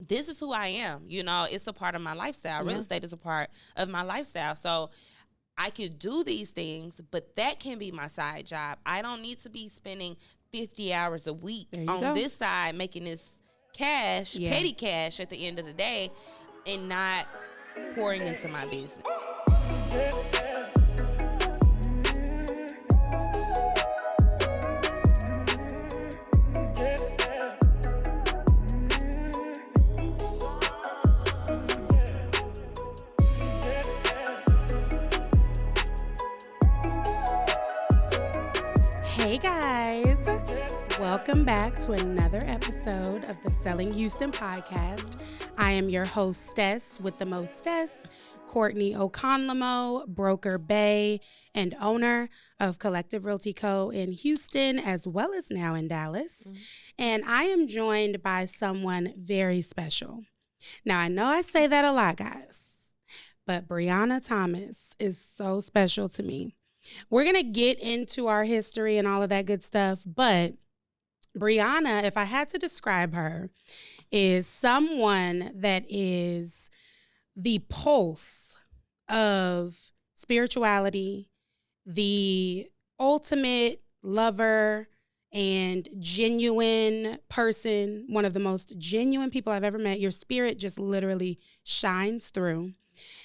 this is who I am. You know, it's a part of my lifestyle. Real estate is a part of my lifestyle. So I could do these things, but that can be my side job. I don't need to be spending 50 hours a week on this side making this cash, petty cash at the end of the day, and not pouring into my business. Hey guys, welcome back to another episode of the Selling Houston podcast. I am your hostess with the mostess, Courtney Oconlamo, broker Bay and owner of Collective Realty Co in Houston, as well as now in Dallas. Mm-hmm. And I am joined by someone very special. Now, I know I say that a lot, guys, but Briana Thomas is so special to me. We're going to get into our history and all of that good stuff, but Briana, if I had to describe her, is someone that is the pulse of spirituality, the ultimate lover and genuine person, one of the most genuine people I've ever met. Your spirit just literally shines through.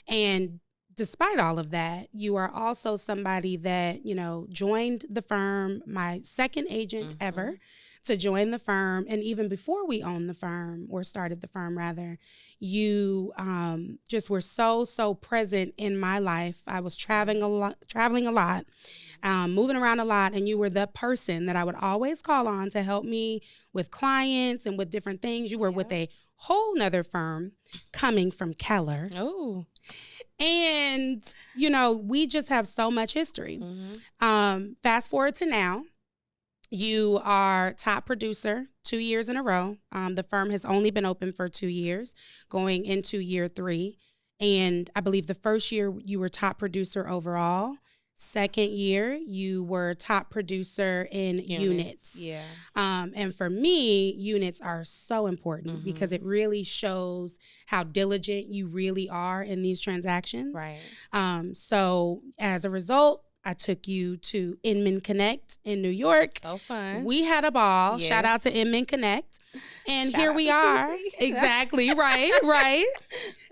And despite all of that, you are also somebody that, you know, joined the firm, my second agent ever to join the firm. And even before we owned the firm, or started the firm rather, you just were so present in my life. I was traveling a lot, moving around a lot, and you were the person that I would always call on to help me with clients and with different things. You were with a whole nother firm coming from Keller. Oh. And, you know, we just have so much history. Fast forward to now, you are top producer 2 years in a row. The firm has only been open for 2 years, going into year 3. And I believe the first year you were top producer overall. Second year, you were top producer in units. Yeah. And for me, units are so important because it really shows how diligent you really are in these transactions. Right. So as a result, I took you to Inman Connect in New York. So fun. We had a ball. Yes. Shout out to Inman Connect. And Shout here out we to are. Susie. Exactly. Right.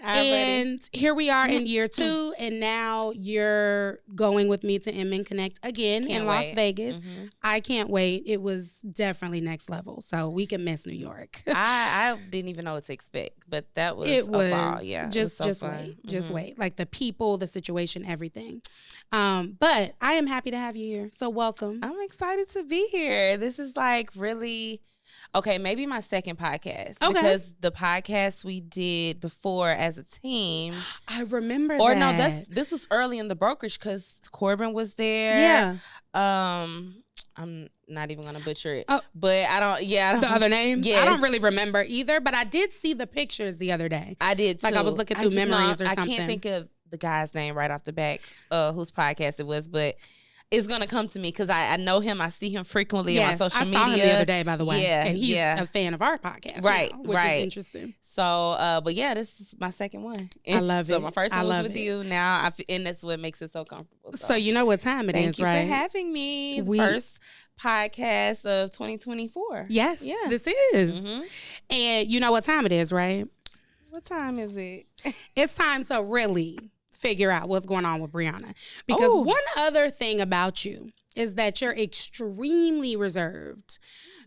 And here we are in year 2. And now you're going with me to Inman Connect again in Las Vegas. I can't wait. It was definitely next level. So we can miss New York. I didn't even know what to expect, but that was a ball. Yeah. Just wait. Just wait. Like the people, the situation, everything. But I am happy to have you here. So welcome. I'm excited to be here. This is like really, maybe my second podcast. Okay. Because the podcast we did before as a team. I remember or that. No, this was early in the brokerage because Corbin was there. Yeah. I'm not even going to butcher it. But I don't. The other names? Yes. I don't really remember either, but I did see the pictures the other day. I did too. Like I was looking through memories or something. I can't think of the guy's name right off the back, whose podcast it was, but it's going to come to me because I know him. I see him frequently on my social media. I saw him the other day, by the way. Yeah, and he's a fan of our podcast. Right, now, which is interesting. So, but yeah, this is my second one. I love it. So my first one was with you. Now, and that's what makes it so comfortable. So you know what time it is, right? Thank you for having me. First podcast of 2024. Yes, this is. And you know what time it is, right? What time is it? It's time to really figure out what's going on with Briana. Because one other thing about you is that you're extremely reserved,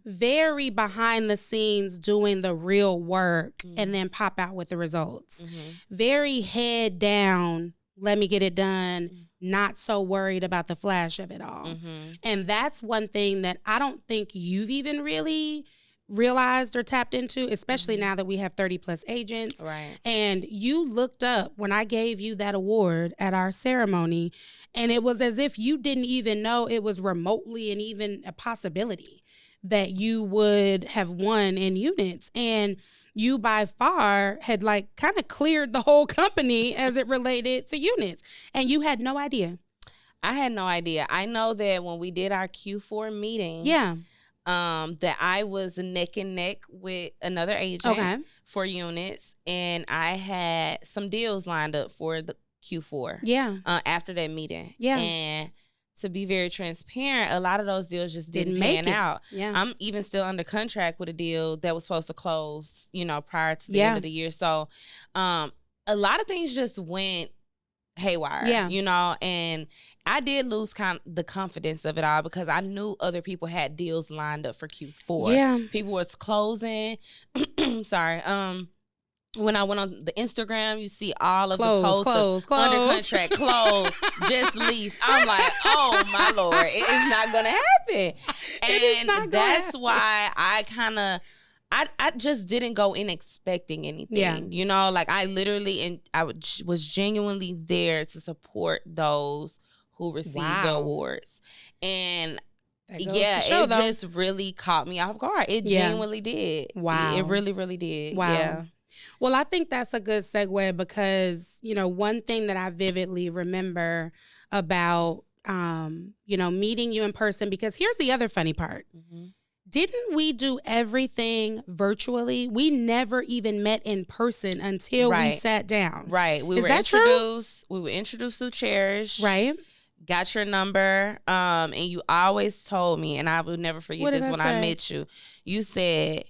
very behind the scenes doing the real work and then pop out with the results. Very head down, let me get it done, not so worried about the flash of it all. And that's one thing that I don't think you've even really realized or tapped into, especially now that we have 30 plus agents. Right. And you looked up when I gave you that award at our ceremony, and it was as if you didn't even know it was remotely and even a possibility that you would have won in units. And you by far had like kind of cleared the whole company as it related to units. And you had no idea. I had no idea. I know that when we did our Q4 meeting, that I was neck and neck with another agent for units, and I had some deals lined up for the Q4. Yeah. After that meeting. Yeah. And to be very transparent, a lot of those deals just didn't pan out. Yeah. I'm even still under contract with a deal that was supposed to close, prior to the end of the year. So, a lot of things just went haywire, and I did lose the confidence of it all because I knew other people had deals lined up for Q4. Yeah. People was closing. Sorry. When I went on the Instagram, you see all of the posts under contract, closed, just leased. I'm like, oh my Lord, it is not going to happen. And that's why I just didn't go in expecting anything. Yeah. Like I literally, I was genuinely there to support those who received the awards. And it just really caught me off guard. It genuinely did. Wow. It really, really did. Wow. Yeah. Well, I think that's a good segue because, one thing that I vividly remember about, meeting you in person, because here's the other funny part. Mm-hmm. Didn't we do everything virtually? We never even met in person until we sat down. Right. Is that introduced. True? We were introduced to Cherish. Right. Got your number. And you always told me, and I will never forget this when I met you. You said,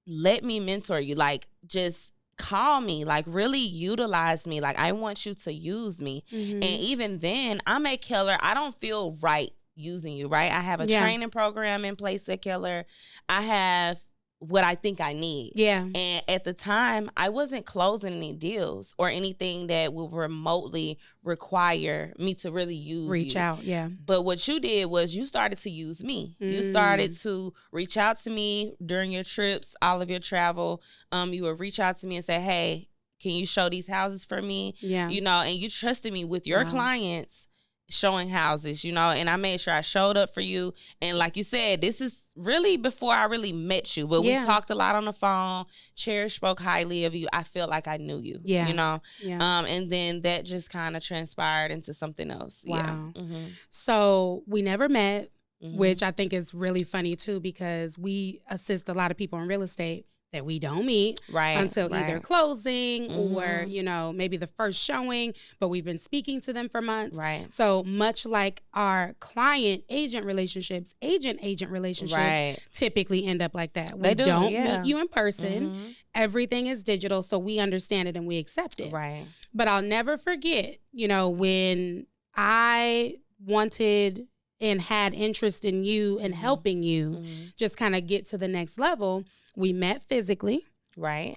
let me mentor you. Like, just call me. Like, really utilize me. Like, I want you to use me. Mm-hmm. And even then, I'm at Keller. I don't feel right using you, right? I have a training program in place at Keller. I have what I think I need. Yeah. And at the time, I wasn't closing any deals or anything that would remotely require me to really reach out. Yeah. But what you did was you started to use me. You started to reach out to me during your trips, all of your travel. You would reach out to me and say, hey, can you show these houses for me? Yeah. And you trusted me with your clients showing houses, and I made sure I showed up for you. And like you said, this is really before I really met you, but we talked a lot on the phone. Cherish spoke highly of you. I felt like I knew you, and then that just kind of transpired into something else. Wow. Yeah. Mm-hmm. So we never met, which I think is really funny too, because we assist a lot of people in real estate that we don't meet until either closing or, maybe the first showing, but we've been speaking to them for months. Right. So much like our client-agent relationships, agent-agent relationships typically end up like that. We don't meet you in person. Mm-hmm. Everything is digital, so we understand it and we accept it. Right. But I'll never forget, when I wanted and had interest in you and helping you just kind of get to the next level, we met physically. Right.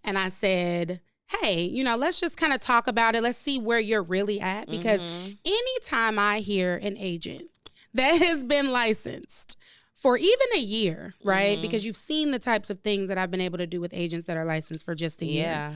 And I said, hey, let's just kind of talk about it. Let's see where you're really at. Because anytime I hear an agent that has been licensed for even a year, right? Because you've seen the types of things that I've been able to do with agents that are licensed for just a year. Yeah.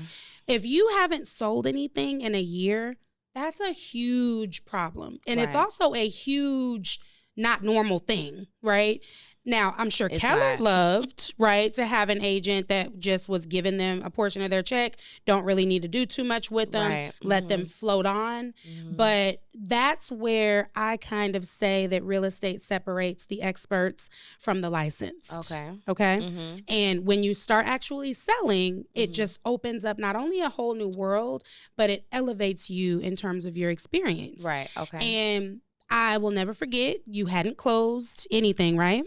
If you haven't sold anything in a year, that's a huge problem. And it's also a huge, not normal thing, right? Now, I'm sure Keller loved, to have an agent that just was giving them a portion of their check, don't really need to do too much with them, let them float on. But that's where I kind of say that real estate separates the experts from the licensed. Okay? And when you start actually selling, it just opens up not only a whole new world, but it elevates you in terms of your experience. Right, okay. And I will never forget, you hadn't closed anything, right?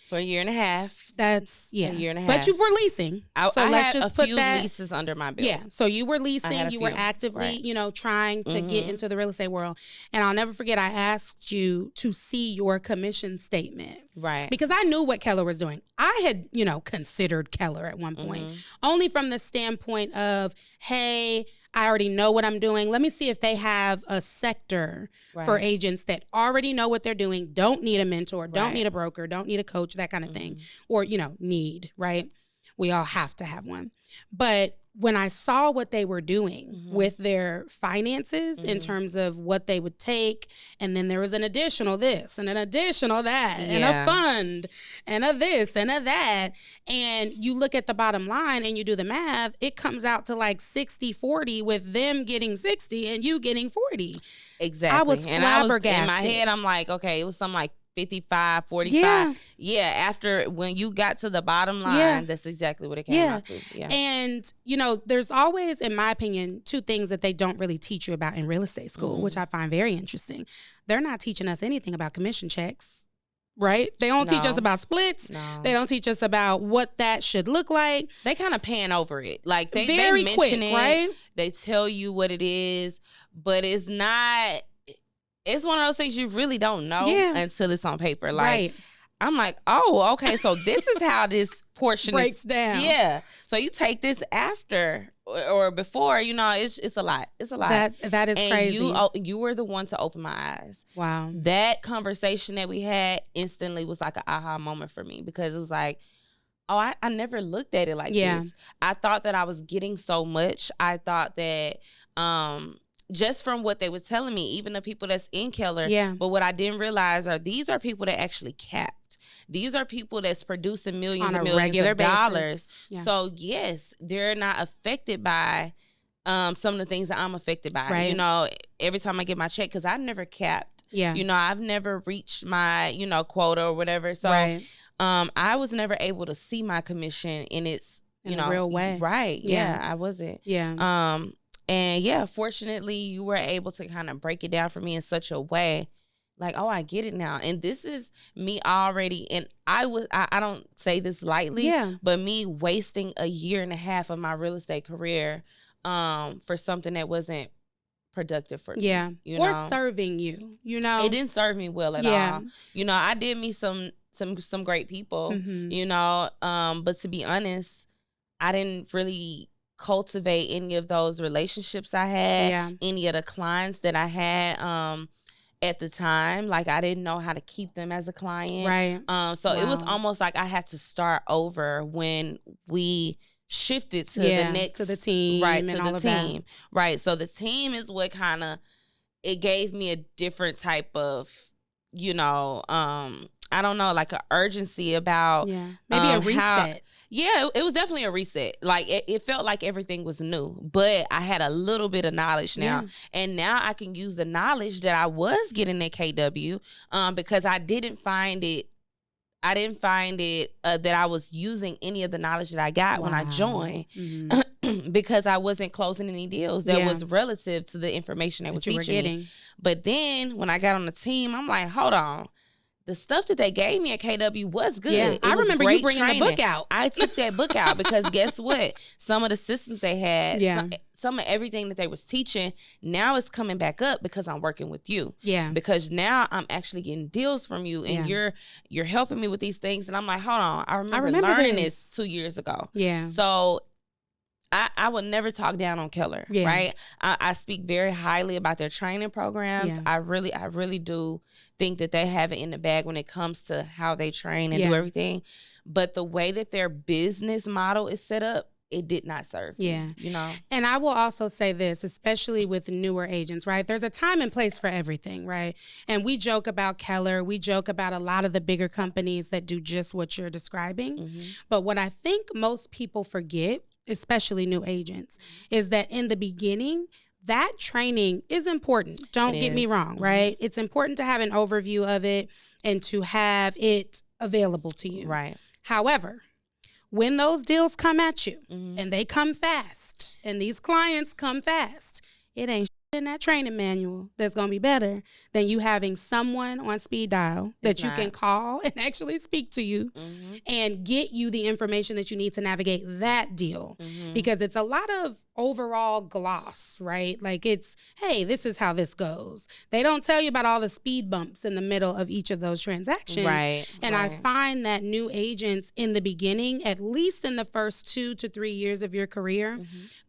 For a year and a half. That's, a year and a half. But you were leasing. So let's just put a few leases under my belt. Yeah. So you were leasing. You were actively, trying to get into the real estate world. And I'll never forget, I asked you to see your commission statement. Right. Because I knew what Keller was doing. I had, considered Keller at one point. Only from the standpoint of, hey, I already know what I'm doing. Let me see if they have a sector for agents that already know what they're doing, don't need a mentor, don't need a broker, don't need a coach, that kind of thing. Or, need, right? We all have to have one. But when I saw what they were doing with their finances in terms of what they would take, and then there was an additional this and an additional that and a fund and a this and a that, and you look at the bottom line and you do the math, it comes out to like 60-40 with them getting 60 and you getting 40. Exactly. I was flabbergasted. In my head, I'm like, okay, it was something like 55, 45. Yeah. Yeah, after when you got to the bottom line, that's exactly what it came out to. Yeah. And, there's always, in my opinion, two things that they don't really teach you about in real estate school, which I find very interesting. They're not teaching us anything about commission checks, right? They don't teach us about splits. No. They don't teach us about what that should look like. They kind of pan over it. Like they mention quick, it, right? They tell you what it is, but it's not. It's one of those things you really don't know until it's on paper. Like, I'm like, oh, okay, so this is how this portion breaks down. Yeah. So you take this after or before, it's a lot. It's a lot. That is and crazy. You were the one to open my eyes. Wow. That conversation that we had instantly was like an aha moment for me, because it was like, oh, I never looked at it like this. I thought that I was getting so much. I thought that just from what they were telling me, even the people that's in Keller. Yeah. But what I didn't realize these are people that actually capped. These are people that's producing millions and millions of dollars. Yeah. So yes, they're not affected by some of the things that I'm affected by. Right. Every time I get my check, because I never capped. Yeah. I've never reached my, quota or whatever. So I was never able to see my commission in its, in a real way. Right. Yeah, I wasn't. Yeah. And yeah, fortunately, you were able to kind of break it down for me in such a way, like, oh, I get it now. And this is me already, and I don't say this lightly, but me wasting a year and a half of my real estate career for something that wasn't productive for me. Or serving you, It didn't serve me well at all. I did meet some great people, but to be honest, I didn't really cultivate any of those relationships I had, any of the clients that I had at the time. Like, I didn't know how to keep them as a client. Right. So it was almost like I had to start over when we shifted to the next, to the team, right? And to all the of team, that. right? So the team is what kind of, it gave me a different type of, I don't know, like an urgency about maybe a reset. It was definitely a reset. Like it felt like everything was new, but I had a little bit of knowledge now, and now I can use the knowledge that I was getting at KW, because I didn't find it that I was using any of the knowledge that I got when I joined, because I wasn't closing any deals that was relative to the information that was teaching me. But then when I got on the team, I'm like, hold on. The stuff that they gave me at KW was good. Yeah, I remember you bringing the book out. I took that book out because guess what? Some of the systems they had, some of everything that they was teaching, now it's coming back up because I'm working with you. Yeah. Because now I'm actually getting deals from you, and you're helping me with these things. And I'm like, hold on, I remember learning this 2 years ago. Yeah. So I would never talk down on Keller, right? I speak very highly about their training programs. Yeah. I really do think that they have it in the bag when it comes to how they train and do everything. But the way that their business model is set up, it did not serve me, And I will also say this, especially with newer agents, right? There's a time and place for everything, right? And we joke about Keller. We joke about a lot of the bigger companies that do just what you're describing. But what I think most people forget, especially new agents, is that in the beginning, that training is important. Don't get me wrong, right? It's important to have an overview of it and to have it available to you. Right. However, when those deals come at you and they come fast and these clients come fast, it ain't in that training manual that's going to be better than you having someone on speed dial that you can call and actually speak to you and get you the information that you need to navigate that deal. Because it's a lot of overall gloss, right? Like it's, hey, this is how this goes. They don't tell you about all the speed bumps in the middle of each of those transactions. Right. And I find that new agents in the beginning, at least in the first 2 to 3 years of your career,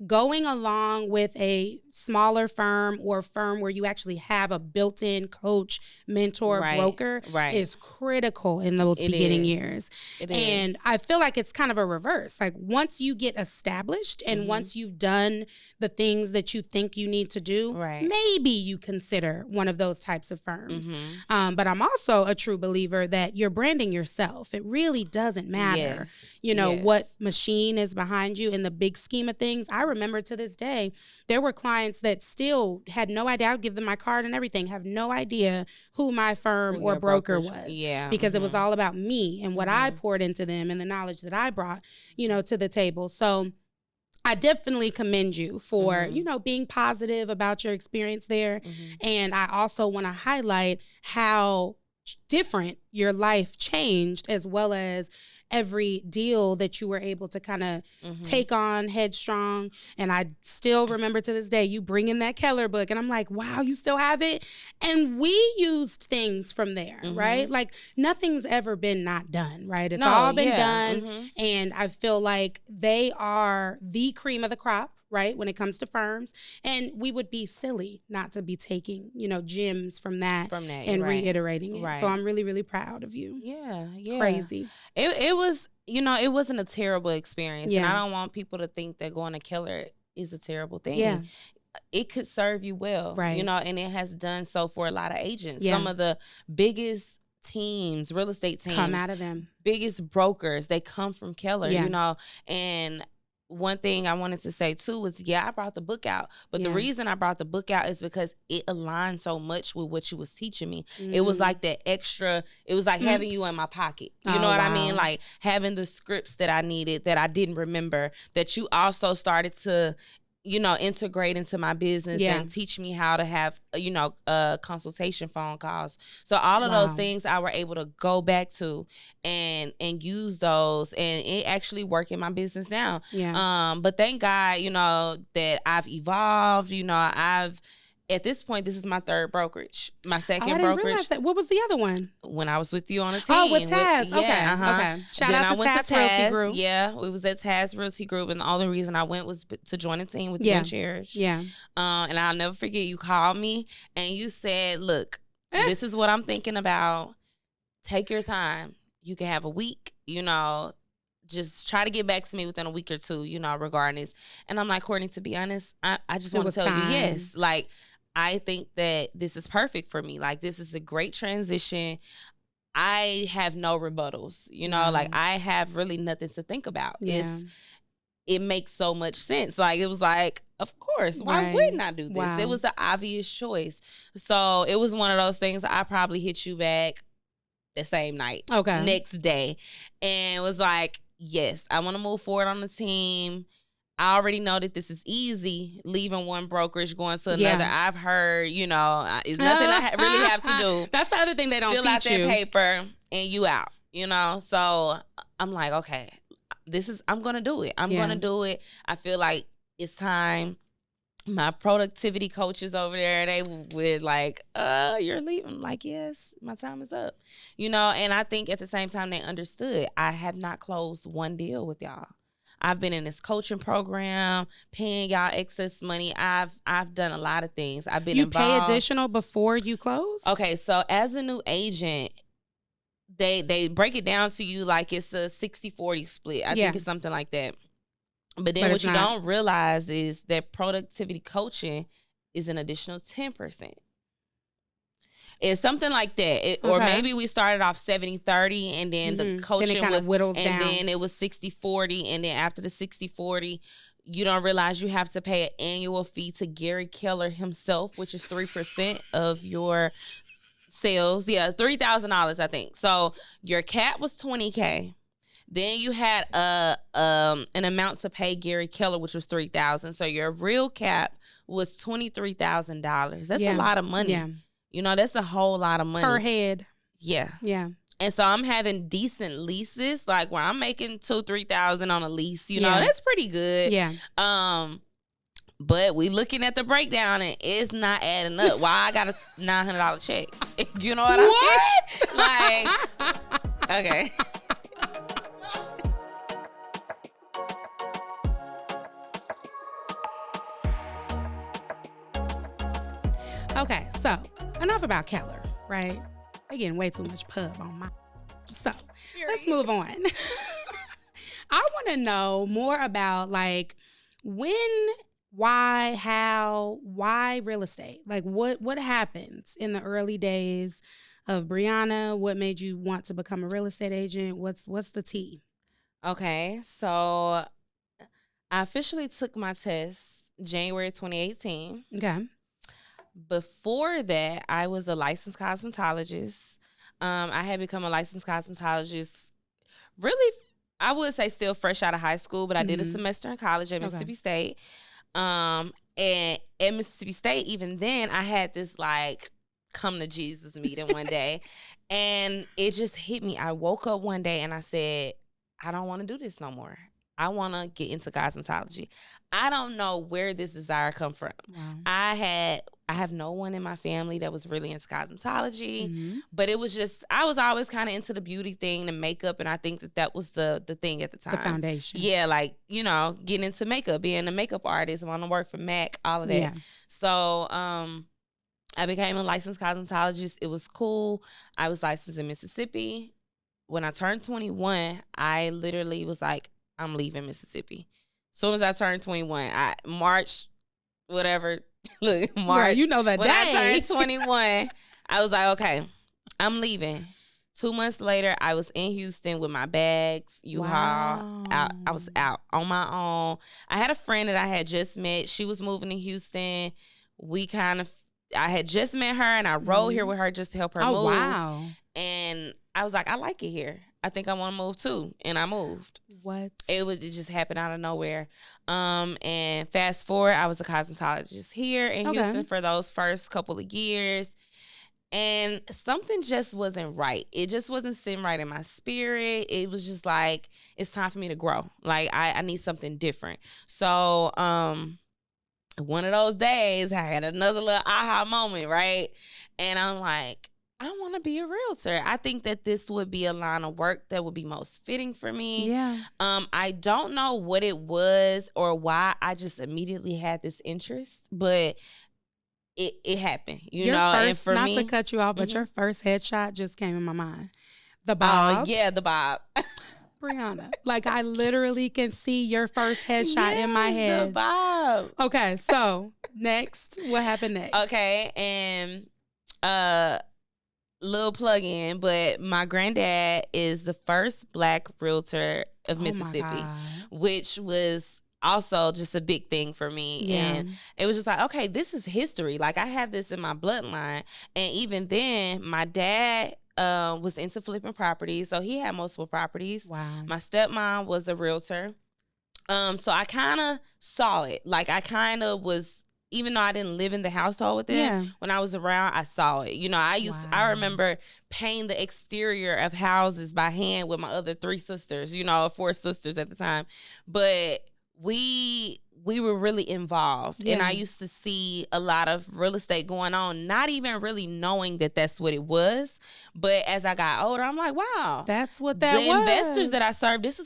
going along with a smaller firm or firm where you actually have a built-in coach, mentor, broker is critical in those beginning years. And I feel like it's kind of a reverse. Like once you get established and once you've done the things that you think you need to do, maybe you consider one of those types of firms. But I'm also a true believer that you're branding yourself. It really doesn't matter, what machine is behind you in the big scheme of things. I remember to this day, there were clients that still had no idea. I would give them my card and everything, have no idea who my firm or broker was. Yeah. Because it was all about me and what I poured into them and the knowledge that I brought, to the table. So I definitely commend you for, being positive about your experience there. And I also want to highlight how different your life changed, as well as every deal that you were able to kind of take on headstrong. And I still remember to this day, you bring in that Keller book and I'm like, wow, you still have it? And we used things from there, right? Like nothing's ever been not done, right? It's all been done. And I feel like they are the cream of the crop, right, when it comes to firms. And we would be silly not to be taking, gems from that and reiterating it. So I'm really, really proud of you. Yeah. Crazy. It was, it wasn't a terrible experience. And I don't want people to think that going to Keller is a terrible thing. Yeah. It could serve you well, right? And it has done so for a lot of agents. Some of the biggest teams, real estate teams, come out of them. Biggest brokers, they come from Keller, and one thing I wanted to say too was, I brought the book out, but the reason I brought the book out is because it aligned so much with what you was teaching me. It was like that extra, it was like having you in my pocket. You know what I mean? Like having the scripts that I needed that I didn't remember, that you also started to integrate into my business and teach me how to have, consultation phone calls. So all of those things I were able to go back to and use those, and it actually work in my business now. But thank God, that I've evolved. At this point, this is my third brokerage. My second brokerage. I didn't realize that. What was the other one? When I was with you on a team. Oh, with Taz. Okay. Shout out to Taz Realty Group. Yeah, we was at Taz Realty Group, and the only reason I went was to join a team with you and Cherish. Yeah. And I'll never forget, you called me and you said, look, this is what I'm thinking about. Take your time. You can have a week, just try to get back to me within a week or two, regarding this. And I'm like, Courtney, to be honest, I just want to tell you yes. Like, I think that this is perfect for me. Like, this is a great transition. I have no rebuttals, like I have really nothing to think about. It makes so much sense. Like, it was like, of course, why wouldn't I do this? It was the obvious choice. So it was one of those things. I probably hit you back the same night, next day, and it was like, yes, I want to move forward on the team. I already know that this is easy, leaving one brokerage, going to another. I've heard, it's nothing I really have to do. That's the other thing they don't teach you. Fill out that paper and you out, So I'm like, okay, I'm going to do it. I'm going to do it. I feel like it's time. My productivity coaches over there, they were like, you're leaving. I'm like, yes, my time is up. And I think at the same time they understood. I have not closed one deal with y'all. I've been in this coaching program, paying y'all excess money. I've done a lot of things. I've been involved. You pay additional before you close? Okay, so as a new agent, they break it down to you like it's a 60-40 split. I think it's something like that. But then what you don't realize is that productivity coaching is an additional 10%. It's something like that. Or maybe we started off 70-30 and then the coaching then whittles down. And then it was 60-40. And then after the 60-40, you don't realize you have to pay an annual fee to Gary Keller himself, which is 3% of your sales. Yeah, $3,000, I think. So your cap was $20K. Then you had an amount to pay Gary Keller, which was $3,000. So your real cap was $23,000. That's a lot of money. Yeah. That's a whole lot of money. Per head. Yeah. Yeah. And so I'm having decent leases, like where I'm making $2,000-$3,000 on a lease. That's pretty good. Yeah. But we looking at the breakdown and it's not adding up. Why I got a $900 check? You know what I mean? Like, okay. Okay, so enough about Keller, right? We're getting way too much pub on my. So let's move on. I want to know more about like when, why, how, why real estate? Like what happened in the early days of Brianna? What made you want to become a real estate agent? What's the tea? Okay, so I officially took my test January 2018. Okay. Before that, I was a licensed cosmetologist. I had become a licensed cosmetologist really, I would say still fresh out of high school, but I did a semester in college at Mississippi State. And at Mississippi State, even then, I had this like come to Jesus meeting one day, and it just hit me. I woke up one day and I said, I don't want to do this no more. I want to get into cosmetology. I don't know where this desire come from. Wow. I have no one in my family that was really into cosmetology, but it was just, I was always kind of into the beauty thing, the makeup, and I think that was the thing at the time. The foundation. Yeah, like, you know, getting into makeup, being a makeup artist, I want to work for MAC, all of that. Yeah. So I became a licensed cosmetologist. It was cool. I was licensed in Mississippi. When I turned 21, I literally was like, I'm leaving Mississippi. As soon as I turned 21, March, whatever. Look, March. Right, you know that when day. I turned 21, I was like, okay, I'm leaving. 2 months later, I was in Houston with my bags, U-Haul. Out. I was out on my own. I had a friend that I had just met. She was moving to Houston. I had just met her, and I rode here with her just to help her move. Wow. And I was like, I like it here. I think I want to move too. And I moved. What? It just happened out of nowhere. And fast forward, I was a cosmetologist here in Houston for those first couple of years. And something just wasn't right. It just wasn't sitting right in my spirit. It was just like, it's time for me to grow. Like, I need something different. So one of those days, I had another little aha moment, right? And I'm like, I want to be a realtor. I think that this would be a line of work that would be most fitting for me. Yeah. I don't know what it was or why I just immediately had this interest, but it happened, you know. First, and for not me, to cut you off, but your first headshot just came in my mind. The bob. Yeah, the bob. Brianna, like I literally can see your first headshot in my head. The bob. Okay, so next, what happened next? Okay, and little plug in, but my granddad is the first Black realtor of Mississippi, which was also just a big thing for me. Yeah. And it was just like, okay, this is history. Like, I have this in my bloodline. And even then, my dad was into flipping properties, so he had multiple properties. Wow. My stepmom was a realtor. So I kind of saw it. Like, I kind of was, even though I didn't live in the household with them, when I was around, I saw it. You know, I remember painting the exterior of houses by hand with my other 3 sisters, you know, 4 sisters at the time. But we were really involved. Yeah. And I used to see a lot of real estate going on, not even really knowing that that's what it was. But as I got older, I'm like, wow. That's what that was. The investors that I served, this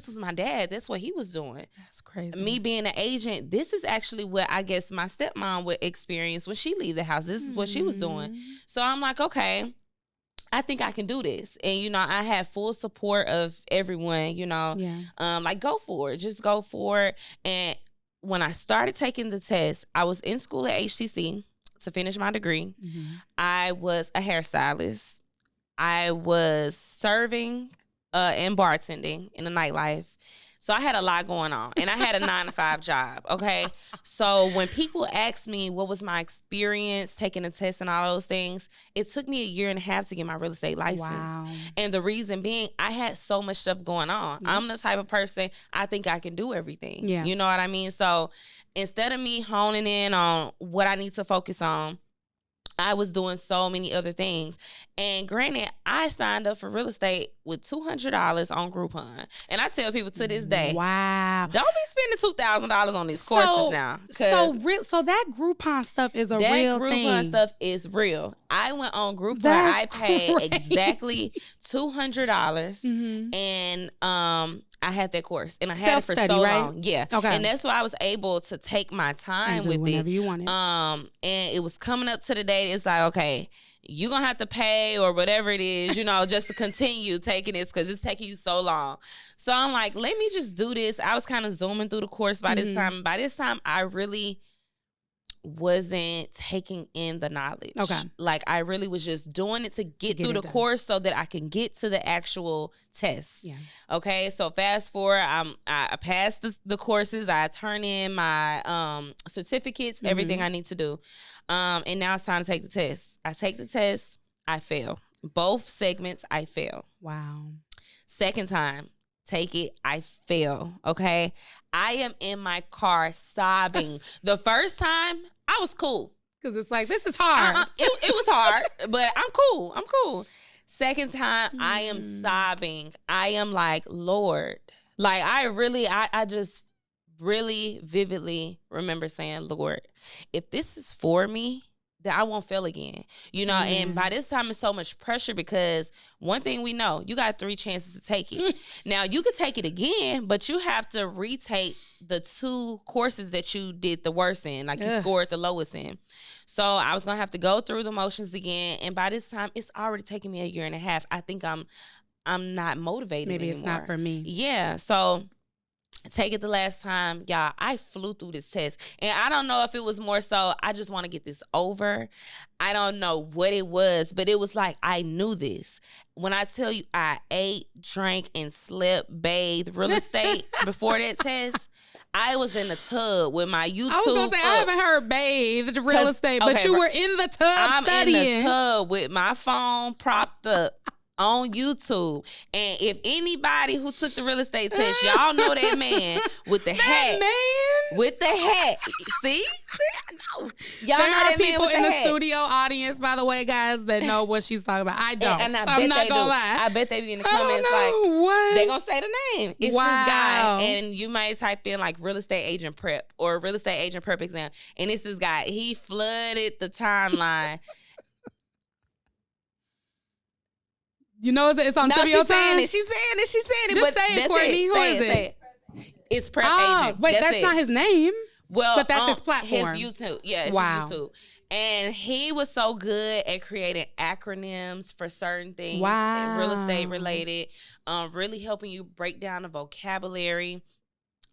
was my dad. That's what he was doing. That's crazy. Me being an agent, this is actually what I guess my stepmom would experience when she leave the house. This is what she was doing. So I'm like, okay, I think I can do this. And, you know, I had full support of everyone, you know, like, go for it. Just go for it. And when I started taking the test, I was in school at HCC to finish my degree. I was a hairstylist. I was serving and bartending in the nightlife. So I had a lot going on, and I had a 9-to-5 job, okay? So when people ask me what was my experience taking a test and all those things, it took me 1.5 years to get my real estate license. Wow. And the reason being, I had so much stuff going on. I'm the type of person, I think I can do everything. Yeah. You know what I mean? So instead of me honing in on what I need to focus on, I was doing so many other things. And granted, I signed up for real estate with $200 on Groupon. And I tell people to this day, wow, don't be spending $2,000 on these courses now. So that Groupon stuff is a real thing. That Groupon stuff is real. I went on Groupon. I paid exactly $200. And I had that course, and I had it for so long. Yeah. Okay. And that's why I was able to take my time with whenever you want it. And it was coming up to the day. It's like, okay, you're going to have to pay or whatever it is, you know, just to continue taking this because it's taking you so long. So I'm like, let me just do this. I was kind of zooming through the course by this time. By this time, I really wasn't taking in the knowledge. Okay. Like I really was just doing it to get through the course so that I can get to the actual test. Yeah. Okay. So fast forward, I passed the courses. I turn in my certificates, everything I need to do. And now it's time to take the test. I take the test. I fail. Both segments, I fail. Wow. Second time, take it, I fail. Okay. I am in my car sobbing. The first time, I was cool. Because it's like, this is hard. It was hard, but I'm cool. I'm cool. Second time, I am sobbing. I am like, Lord. Like, I just really vividly remember saying, Lord, if this is for me, then I won't fail again. You know, and by this time, it's so much pressure because one thing we know, you got 3 chances to take it. Now, you could take it again, but you have to retake the 2 courses that you did the worst in, like you scored the lowest in. So I was going to have to go through the motions again. And by this time, it's already taken me a year and a half. I think I'm not motivated Maybe anymore. It's not for me. Yeah. So take it the last time, y'all. I flew through this test. And I don't know if it was more so, I just want to get this over. I don't know what it was, but it was like, I knew this. When I tell you I ate, drank, and slept, bathed, real estate before that test, I was in the tub with my YouTube. I was going to say, I haven't heard bathed real estate, but you were in the tub studying. I'm in the tub with my phone propped up on YouTube. And if anybody who took the real estate test, y'all know that man with the hat. Man? With the hat. See? I know. Y'all there know are that people man with in the the hat. studio audience, by the way, guys, that know what she's talking about. I don't. And I'm not going to lie. I bet they be in the comments like, what? they going to say the name. It's Wow. this guy. And you might type in like real estate agent prep or real estate agent prep exam. And it's this guy. He flooded the timeline. You know, it's on No, Tibio she's saying time. it. She's saying it. She's saying it. Just but say it, that's Courtney. Who Say is it? Say it. It's prep agent. Wait, that's it. not his name. Well, but that's his platform. His YouTube. Yeah, it's Wow. his YouTube. And he was so good at creating acronyms for certain things. Wow. Real estate related. Really helping you break down the vocabulary.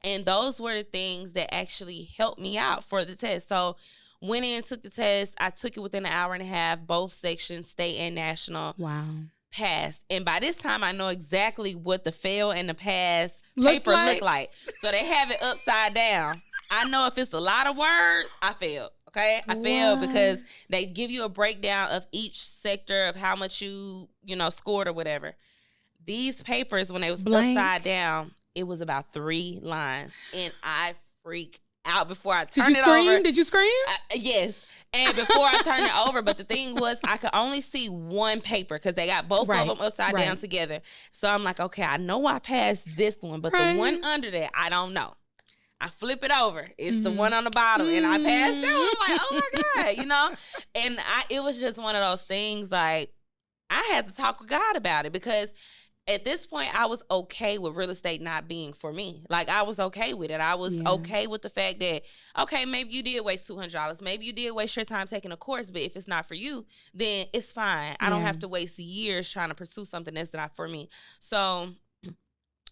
And those were the things that actually helped me out for the test. So went in, took the test. I took it within an hour and a half, both sections, state and national. Wow. Passed. And by this time, I know exactly what the fail and the pass Looks paper like. look like. So they have it upside down. I know if it's a lot of words, I failed. Okay, I failed because they give you a breakdown of each sector of how much you scored or whatever. These papers, when they was upside down, it was about 3 lines, and I freaked out before I turned it over. Did you scream? Yes. And before I turned it over, but the thing was I could only see one paper because they got both of them upside down together. So I'm like, okay, I know I passed this one, but the one under that, I don't know. I flip it over. It's the one on the bottom, and I passed that one. I'm like, oh my God, And it was just one of those things like I had to talk with God about it because at this point, I was okay with real estate not being for me. Like, I was okay with it. I was okay with the fact that, okay, maybe you did waste $200. Maybe you did waste your time taking a course, but if it's not for you, then it's fine. I don't have to waste years trying to pursue something that's not for me. So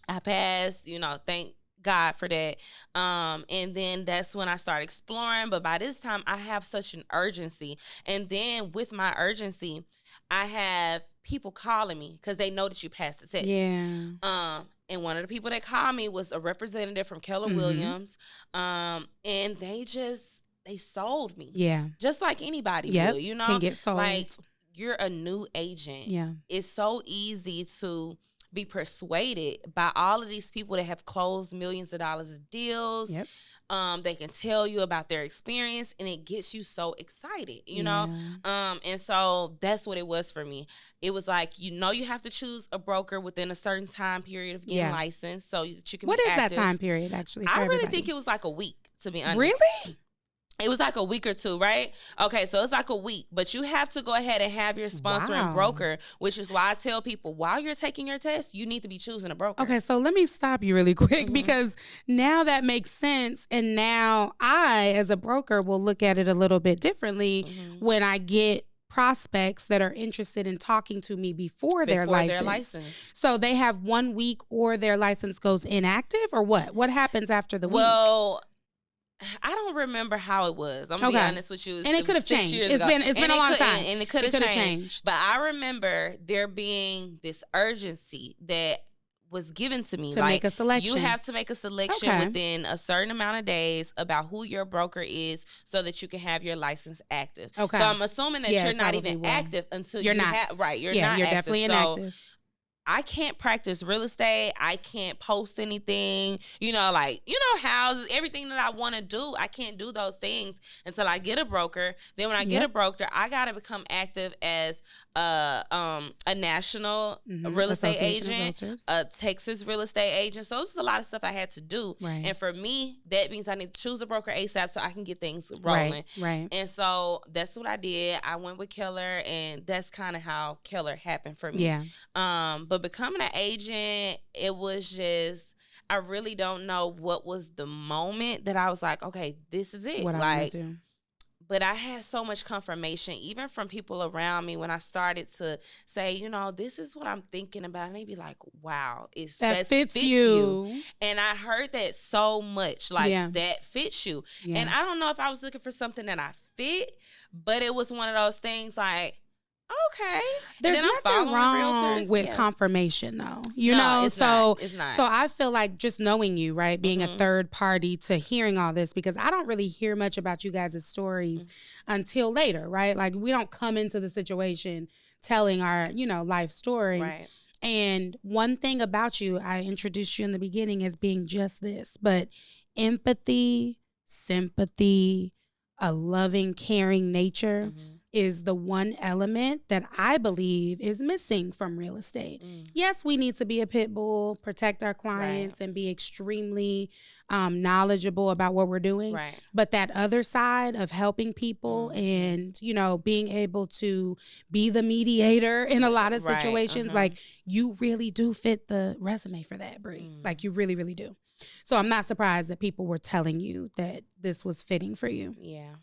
I passed, thank God for that. And then that's when I started exploring. But by this time, I have such an urgency. And then with my urgency, I have people calling me because they know that you passed the test. Yeah. And one of the people that called me was a representative from Keller Williams. And they sold me. Yeah. Just like anybody will, Can get sold. Like, you're a new agent. Yeah. It's so easy to be persuaded by all of these people that have closed millions of dollars of deals. Yep. They can tell you about their experience, and it gets you so excited, you know? And so that's what it was for me. It was like, you have to choose a broker within a certain time period of getting licensed so that you can What be is active. that time period, actually, for I really everybody? think it was like a week, to be honest. Really? It was like a week or 2, right? Okay, so it's like a week, but you have to go ahead and have your sponsoring broker, which is why I tell people while you're taking your test, you need to be choosing a broker. Okay, so let me stop you really quick because now that makes sense. And now I, as a broker, will look at it a little bit differently when I get prospects that are interested in talking to me before their license. So they have 1 week or their license goes inactive or what? What happens after the week? Well, I don't remember how it was. I'm gonna be honest with you. And it could have changed. It's been a long time. And it could have changed. But I remember there being this urgency that was given to me. To make a selection. You have to make a selection within a certain amount of days about who your broker is so that you can have your license active. Okay. So I'm assuming that you're not even active until you're not. You're not active. Definitely inactive. I can't practice real estate. I can't post anything, houses, everything that I want to do. I can't do those things until I get a broker. Then when I get a broker, I got to become active as a national real estate agent, a Texas real estate agent. So it was a lot of stuff I had to do. Right. And for me, that means I need to choose a broker ASAP so I can get things rolling. Right. And so that's what I did. I went with Keller, and that's kind of how Keller happened for me. Yeah. But becoming an agent, it was just, I really don't know what was the moment that I was like, okay, this is it. What I want to do. But I had so much confirmation, even from people around me, when I started to say, this is what I'm thinking about. And they'd be like, wow, that fits you. And I heard that so much, that fits you. Yeah. And I don't know if I was looking for something that I fit, but it was one of those things like, okay. There's nothing wrong with confirmation, though. It's not. So I feel like just knowing you, right, being a third party to hearing all this, because I don't really hear much about you guys' stories until later, right? Like, we don't come into the situation telling our, life story. Right. And one thing about you, I introduced you in the beginning as being just this, but empathy, sympathy, a loving, caring nature is the one element that I believe is missing from real estate. Yes, we need to be a pit bull, protect our clients, and be extremely knowledgeable about what we're doing. Right. But that other side of helping people and, being able to be the mediator in a lot of situations, like, you really do fit the resume for that, Bri. Like, you really, really do. So I'm not surprised that people were telling you that this was fitting for you. Yeah.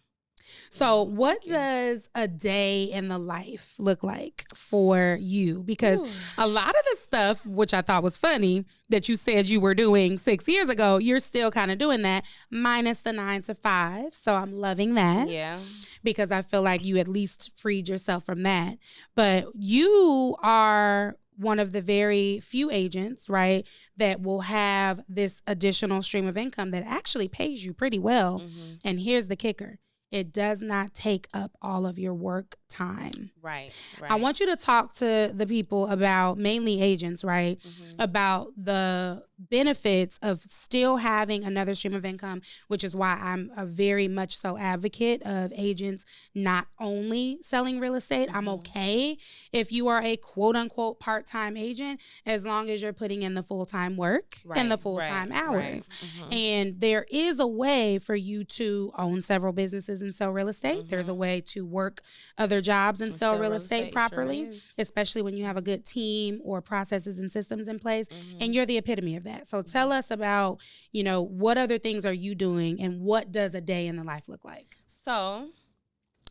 So what does a day in the life look like for you? Because a lot of the stuff, which I thought was funny, that you said you were doing 6 years ago, you're still kind of doing that, minus the 9 to 5. So I'm loving that. Yeah. Because I feel like you at least freed yourself from that. But you are one of the very few agents, right, that will have this additional stream of income that actually pays you pretty well. And here's the kicker. It does not take up all of your work time. Right. I want you to talk to the people about, mainly agents, right, about the benefits of still having another stream of income, which is why I'm a very much so advocate of agents not only selling real estate. I'm okay if you are a quote unquote part-time agent, as long as you're putting in the full-time work and the full-time hours. And there is a way for you to own several businesses and sell real estate. There's a way to work other jobs and sell real estate properly, especially when you have a good team or processes and systems in place. And you're the epitome of that. So tell us about, what other things are you doing and what does a day in the life look like? So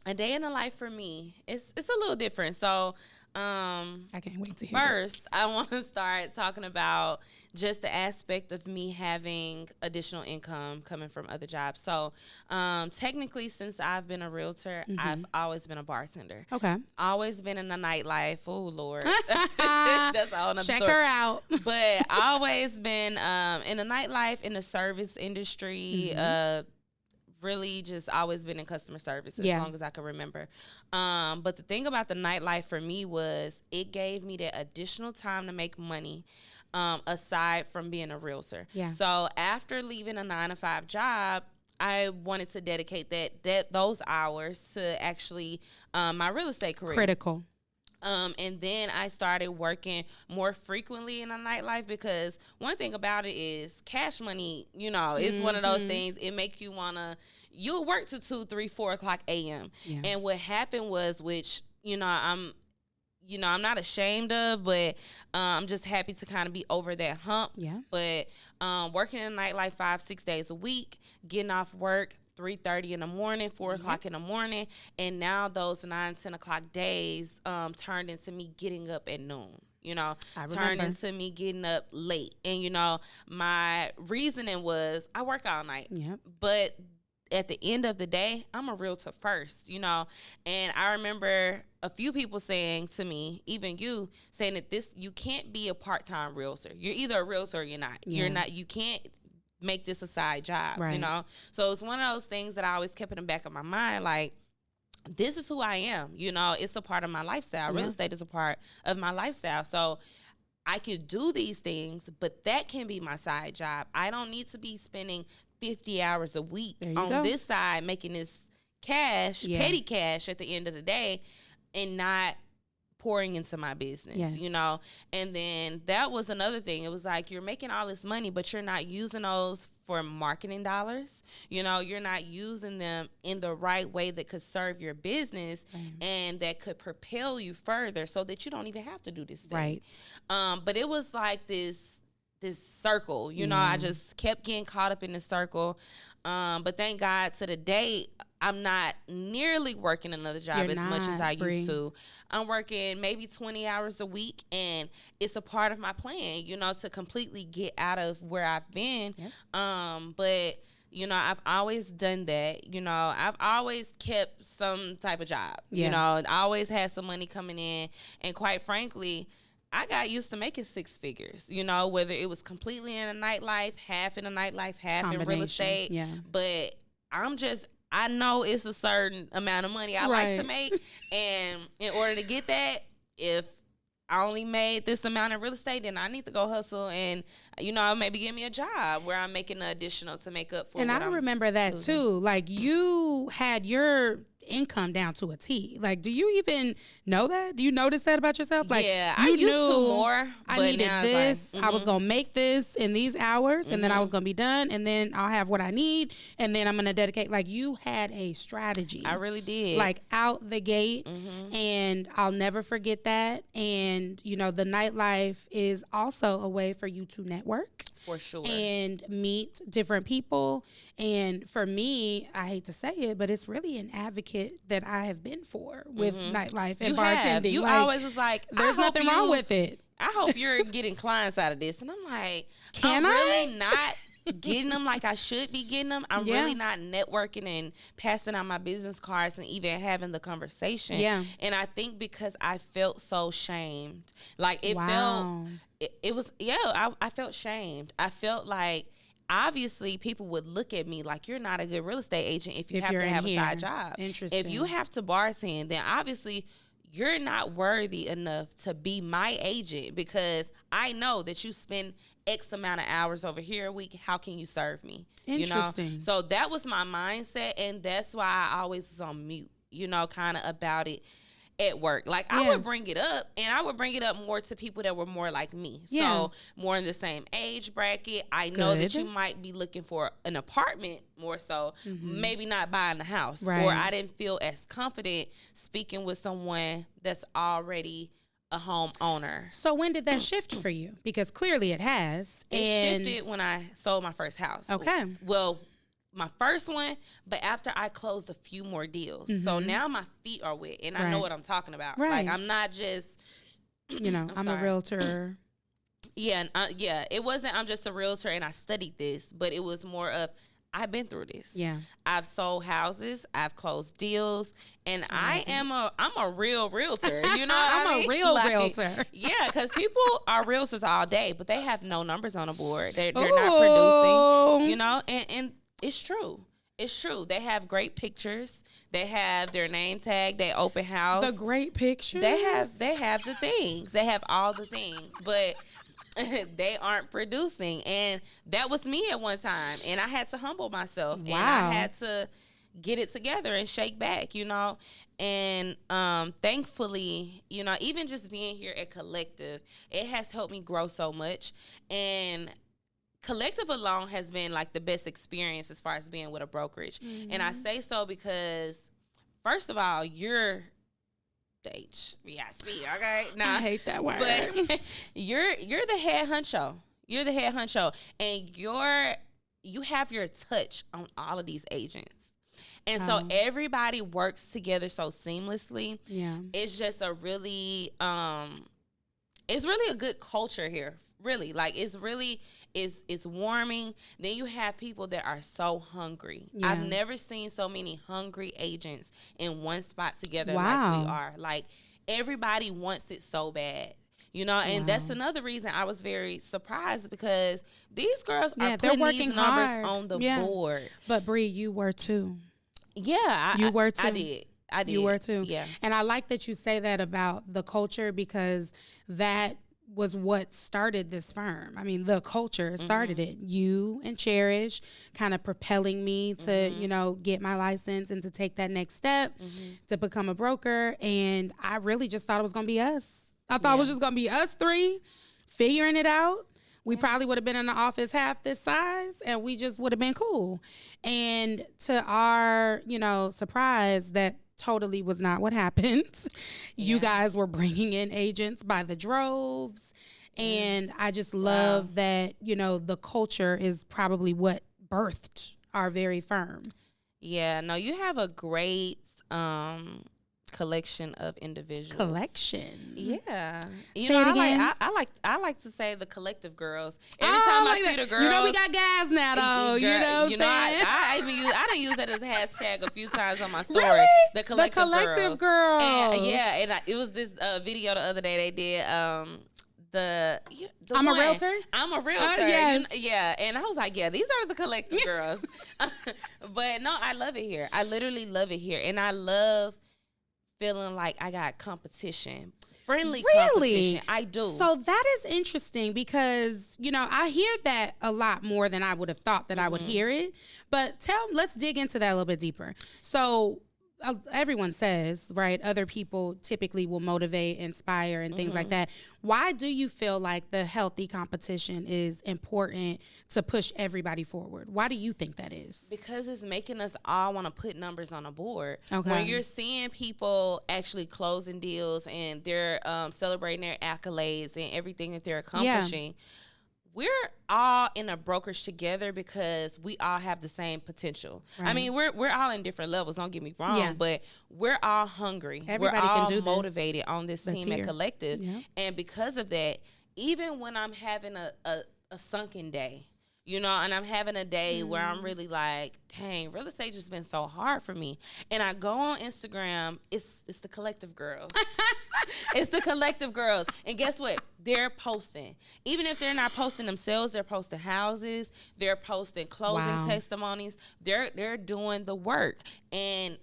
a day in the life for me, it's a little different. So I can't wait to hear first, I want to start talking about just the aspect of me having additional income coming from other jobs. So technically, since I've been a realtor, I've always been a bartender. Okay. Always been in the nightlife. Oh, Lord. That's all another Check story. her out. But always been in the nightlife, in the service industry, really just always been in customer service as long as I can remember. But the thing about the nightlife for me was it gave me that additional time to make money aside from being a realtor. Yeah. So after leaving a 9 to 5 job, I wanted to dedicate those hours to actually my real estate career. Critical. And then I started working more frequently in the nightlife, because one thing about it is cash money, it's one of those things. It make you you'll work to 2, 3, 4 o'clock a.m. Yeah. And what happened was, which, I'm not ashamed of, but I'm just happy to kind of be over that hump. Yeah. But working in the nightlife 5-6 days a week, getting off work 3:30 in the morning, 4 o'clock in the morning, and now those 9-10 o'clock days turned into me getting up at noon. turned into me getting up late. And, my reasoning was I work all night. Yep. But at the end of the day, I'm a realtor first, and I remember a few people saying to me, even you, saying that you can't be a part-time realtor. You're either a realtor or you're not. Yeah. You can't make this a side job, right. So it's one of those things that I always kept in the back of my mind, like, this is who I am. It's a part of my lifestyle. Real estate is a part of my lifestyle. So I could do these things, but that can be my side job. I don't need to be spending 50 hours a week on this side making this cash, petty cash at the end of the day, and not pouring into my business, And then that was another thing. It was like, you're making all this money, but you're not using those for marketing dollars. You're not using them in the right way that could serve your business and that could propel you further so that you don't even have to do this thing. Right. But it was like this circle, I just kept getting caught up in this circle. But thank God to the day, I'm not nearly working another job much as I used to. I'm working maybe 20 hours a week, and it's a part of my plan, to completely get out of where I've been. Yep. But I've always done that. I've always kept some type of job. I always had some money coming in, and quite frankly, I got used to making six figures, whether it was completely in a nightlife, half in a nightlife, half in real estate. Yeah. But I know it's a certain amount of money I like to make. And in order to get that, if I only made this amount in real estate, then I need to go hustle and, maybe give me a job where I'm making the additional to make up for it. And I remember that losing. too. Like, you had your income down to a T. Like, do you even know that? Do you notice that about yourself? Like, I used to more. I needed this. I was gonna make this in these hours, and then I was gonna be done, and then I'll have what I need, and then I'm gonna dedicate. Like, you had a strategy. I really did. Like, out the gate, and I'll never forget that. And the nightlife is also a way for you to network. For sure. And meet different people. And for me, I hate to say it, but it's really an advocate that I have been for with nightlife and bartending. You always was like, there's nothing wrong with it. I hope you're getting clients out of this. And I'm like, I'm really not getting them like I should be getting them. I'm really not networking and passing out my business cards and even having the conversation. Yeah. And I think because I felt so shamed. Like, it felt, it was, I felt shamed. I felt like, obviously, people would look at me like, you're not a good real estate agent if you have to have a side job. Interesting. If you have to bartend, then obviously you're not worthy enough to be my agent, because I know that you spend X amount of hours over here a week. How can you serve me? Interesting. So that was my mindset, and that's why I always was on mute, kind of about it at work. Like, I would bring it up, and I would bring it up more to people that were more like me. So more in the same age bracket. I know that you might be looking for an apartment more so, maybe not buying a house. Or I didn't feel as confident speaking with someone that's already a homeowner. So when did that shift for you? Because clearly it has. It shifted when I sold my first house. Okay. Well, my first one, but after I closed a few more deals. So now my feet are wet, and I know what I'm talking about. Like, I'm not just, I'm a realtor. It wasn't, I'm just a realtor and I studied this, but it was more of, I've been through this. Yeah. I've sold houses, I've closed deals, and I'm a real realtor. You know what I mean? I'm a real realtor. Yeah, because people are realtors all day, but they have no numbers on the board. They're not producing, and it's true. It's true. They have great pictures. They have their name tag. They open house. The great pictures. They have the things. They have all the things, but they aren't producing. And that was me at one time. And I had to humble myself. Wow. And I had to get it together and shake back, And thankfully, even just being here at Collective, it has helped me grow so much. And Collective alone has been like the best experience as far as being with a brokerage. And I say so because, first of all, you're the HBIC, okay? Now, I hate that word. But you're the head honcho. You're the head honcho. And you have your touch on all of these agents. And so everybody works together so seamlessly. Yeah. It's just a really it's really a good culture here. Really, like it's warming. Then you have people that are so hungry. Yeah. I've never seen so many hungry agents in one spot together Wow. like we are. Like everybody wants it so bad. You know, and that's another reason I was very surprised, because these girls are putting these numbers on the board. But Bree, you were too. Yeah, you were too. I did. You were too. Yeah. And I like that you say that about the culture, because that was what started this firm. I mean, the culture started it. You and Cherish kind of propelling me to, you know, get my license and to take that next step to become a broker. And I really just thought it was going to be us. I thought it was just going to be us three figuring it out. We probably would have been in the office half this size, and we just would have been cool. And to our, you know, surprise, that totally was not what happened. You guys were bringing in agents by the droves. And I just love that, you know, the culture is probably what birthed our very firm. Yeah, no, you have a great collection of individuals. Yeah. You know, I like to say the collective girls. Every time I see the girls, you know, we got guys now though. You know what I'm saying? I done used that as a hashtag a few times on my story. Really? The collective girls. And it was this video the other day they did. I'm a realtor. I'm a realtor. Yes. And I was like, yeah, these are the collective girls. But no, I love it here. I literally love it here, and I love feeling like I got competition, friendly competition. I do. So that is interesting, because, you know, I hear that a lot more than I would have thought that I would hear it. But let's dig into that a little bit deeper. So everyone says, right, other people typically will motivate, inspire, and things like that. Why do you feel like the healthy competition is important to push everybody forward? Why do you think that is? Because it's making us all want to put numbers on a board. Okay. When you're seeing people actually closing deals and they're celebrating their accolades and everything that they're accomplishing, we're all in a brokerage together because we all have the same potential. Right. I mean, we're all in different levels, don't get me wrong, but we're all hungry. Everybody we're all can do motivated on this team at Collective. Yeah. And because of that, even when I'm having a sunken day, you know, and I'm having a day where I'm really like, dang, real estate just been so hard for me. And I go on Instagram, it's the collective girls. It's the collective girls. And guess what? They're posting. Even if they're not posting themselves, they're posting houses, they're posting closing testimonies. They're doing the work. And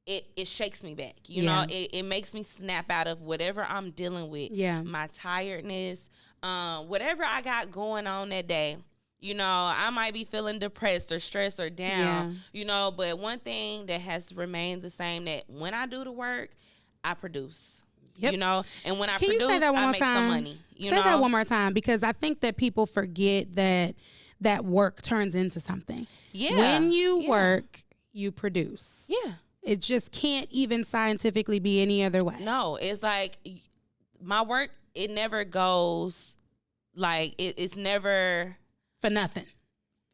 it shakes me back. You know, it makes me snap out of whatever I'm dealing with. Yeah. My tiredness, whatever I got going on that day. You know, I might be feeling depressed or stressed or down, you know, but one thing that has remained the same, that when I do the work, I produce. Yep. You know, and when I produce, I make some money. Say that one more time, because I think that people forget that work turns into something. Yeah. When you work, you produce. Yeah. It just can't even scientifically be any other way. No, it's like my work, it never goes like it's never for nothing.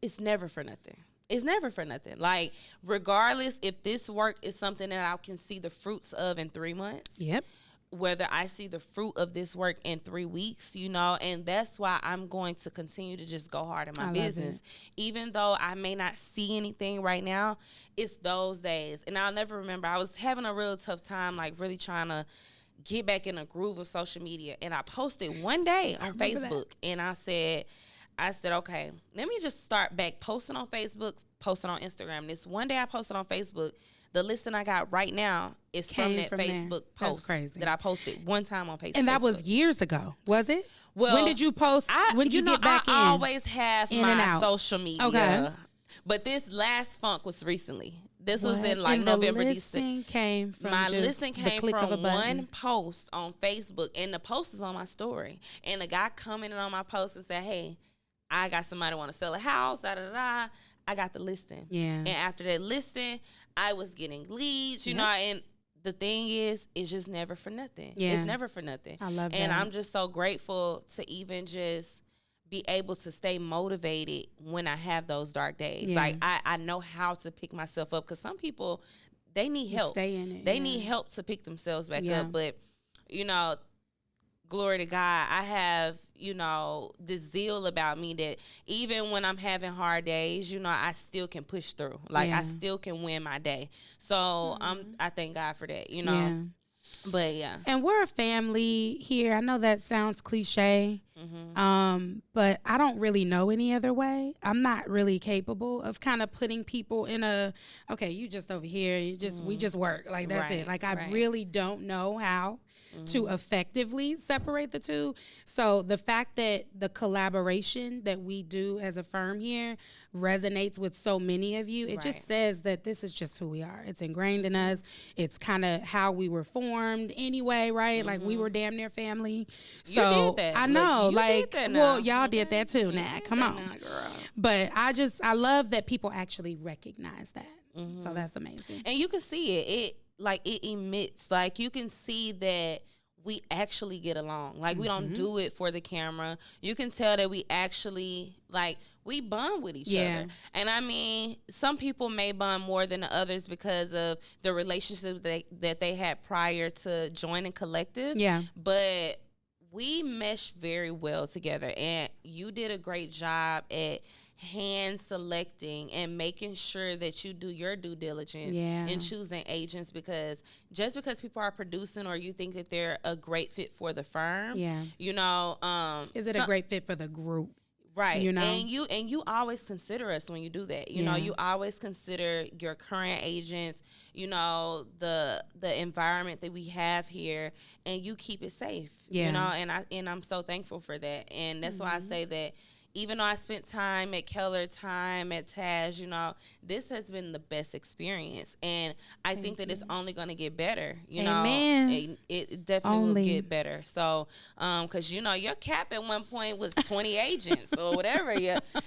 It's never for nothing. It's never for nothing. Like, regardless if this work is something that I can see the fruits of in 3 months. Yep. Whether I see the fruit of this work in 3 weeks, you know, and that's why I'm going to continue to just go hard in my business. Even though I may not see anything right now, it's those days. And I'll never remember, I was having a real tough time, like really trying to get back in a groove of social media. And I posted one day on Facebook and I said, okay, let me just start back posting on Facebook, posting on Instagram. This one day I posted on Facebook. The listing I got right now is from that Facebook post that I posted one time on Facebook. And that was years ago, was it? Well, when did you post? When did you get back in? I always have my social media. Okay. But this last funk was recently. This was in like November, December. My listing came from one post on Facebook, and the post is on my story. And the guy commented on my post and said, hey, I got somebody want to sell a house, I got the listing. Yeah. And after that listing, I was getting leads, you know, and the thing is, it's just never for nothing. Yeah. It's never for nothing. I love that. And I'm just so grateful to even just be able to stay motivated when I have those dark days. Yeah. Like, I know how to pick myself up, because some people, they need help. Stay in it. They need help to pick themselves back up. But, you know, glory to God, I have, this zeal about me that even when I'm having hard days, I still can push through. Like, I still can win my day. So I thank God for that, Yeah. But yeah. And we're a family here. I know that sounds cliche, but I don't really know any other way. I'm not really capable of kind of putting people in okay, you just over here, we just work. Like, that's it. Like, I really don't know how to effectively separate the two. So the fact that the collaboration that we do as a firm here resonates with so many of you, it just says that this is just who we are. It's ingrained in us. It's kind of how we were formed anyway, right? Like, we were damn near family. So you did that. I know, like, well, y'all did that too. Now, come on, girl. But I love that people actually recognize that. So that's amazing. And you can see it. It emits. Like, you can see that we actually get along. Like, we don't do it for the camera. You can tell that we actually, we bond with each other. And I mean, some people may bond more than the others because of the relationships that they had prior to joining Collective. Yeah. But we mesh very well together. And you did a great job at hand selecting and making sure that you do your due diligence in choosing agents, because just because people are producing or you think that they're a great fit for the firm, is it a great fit for the group? Right. And you always consider us when you do that. You always consider your current agents, the environment that we have here, and you keep it safe. And I'm so thankful for that. And that's why I say that even though I spent time at Keller, time at Taj, this has been the best experience. And I think that it's only going to get better. Amen. It definitely will get better. So, because, your cap at one point was 20 agents or whatever.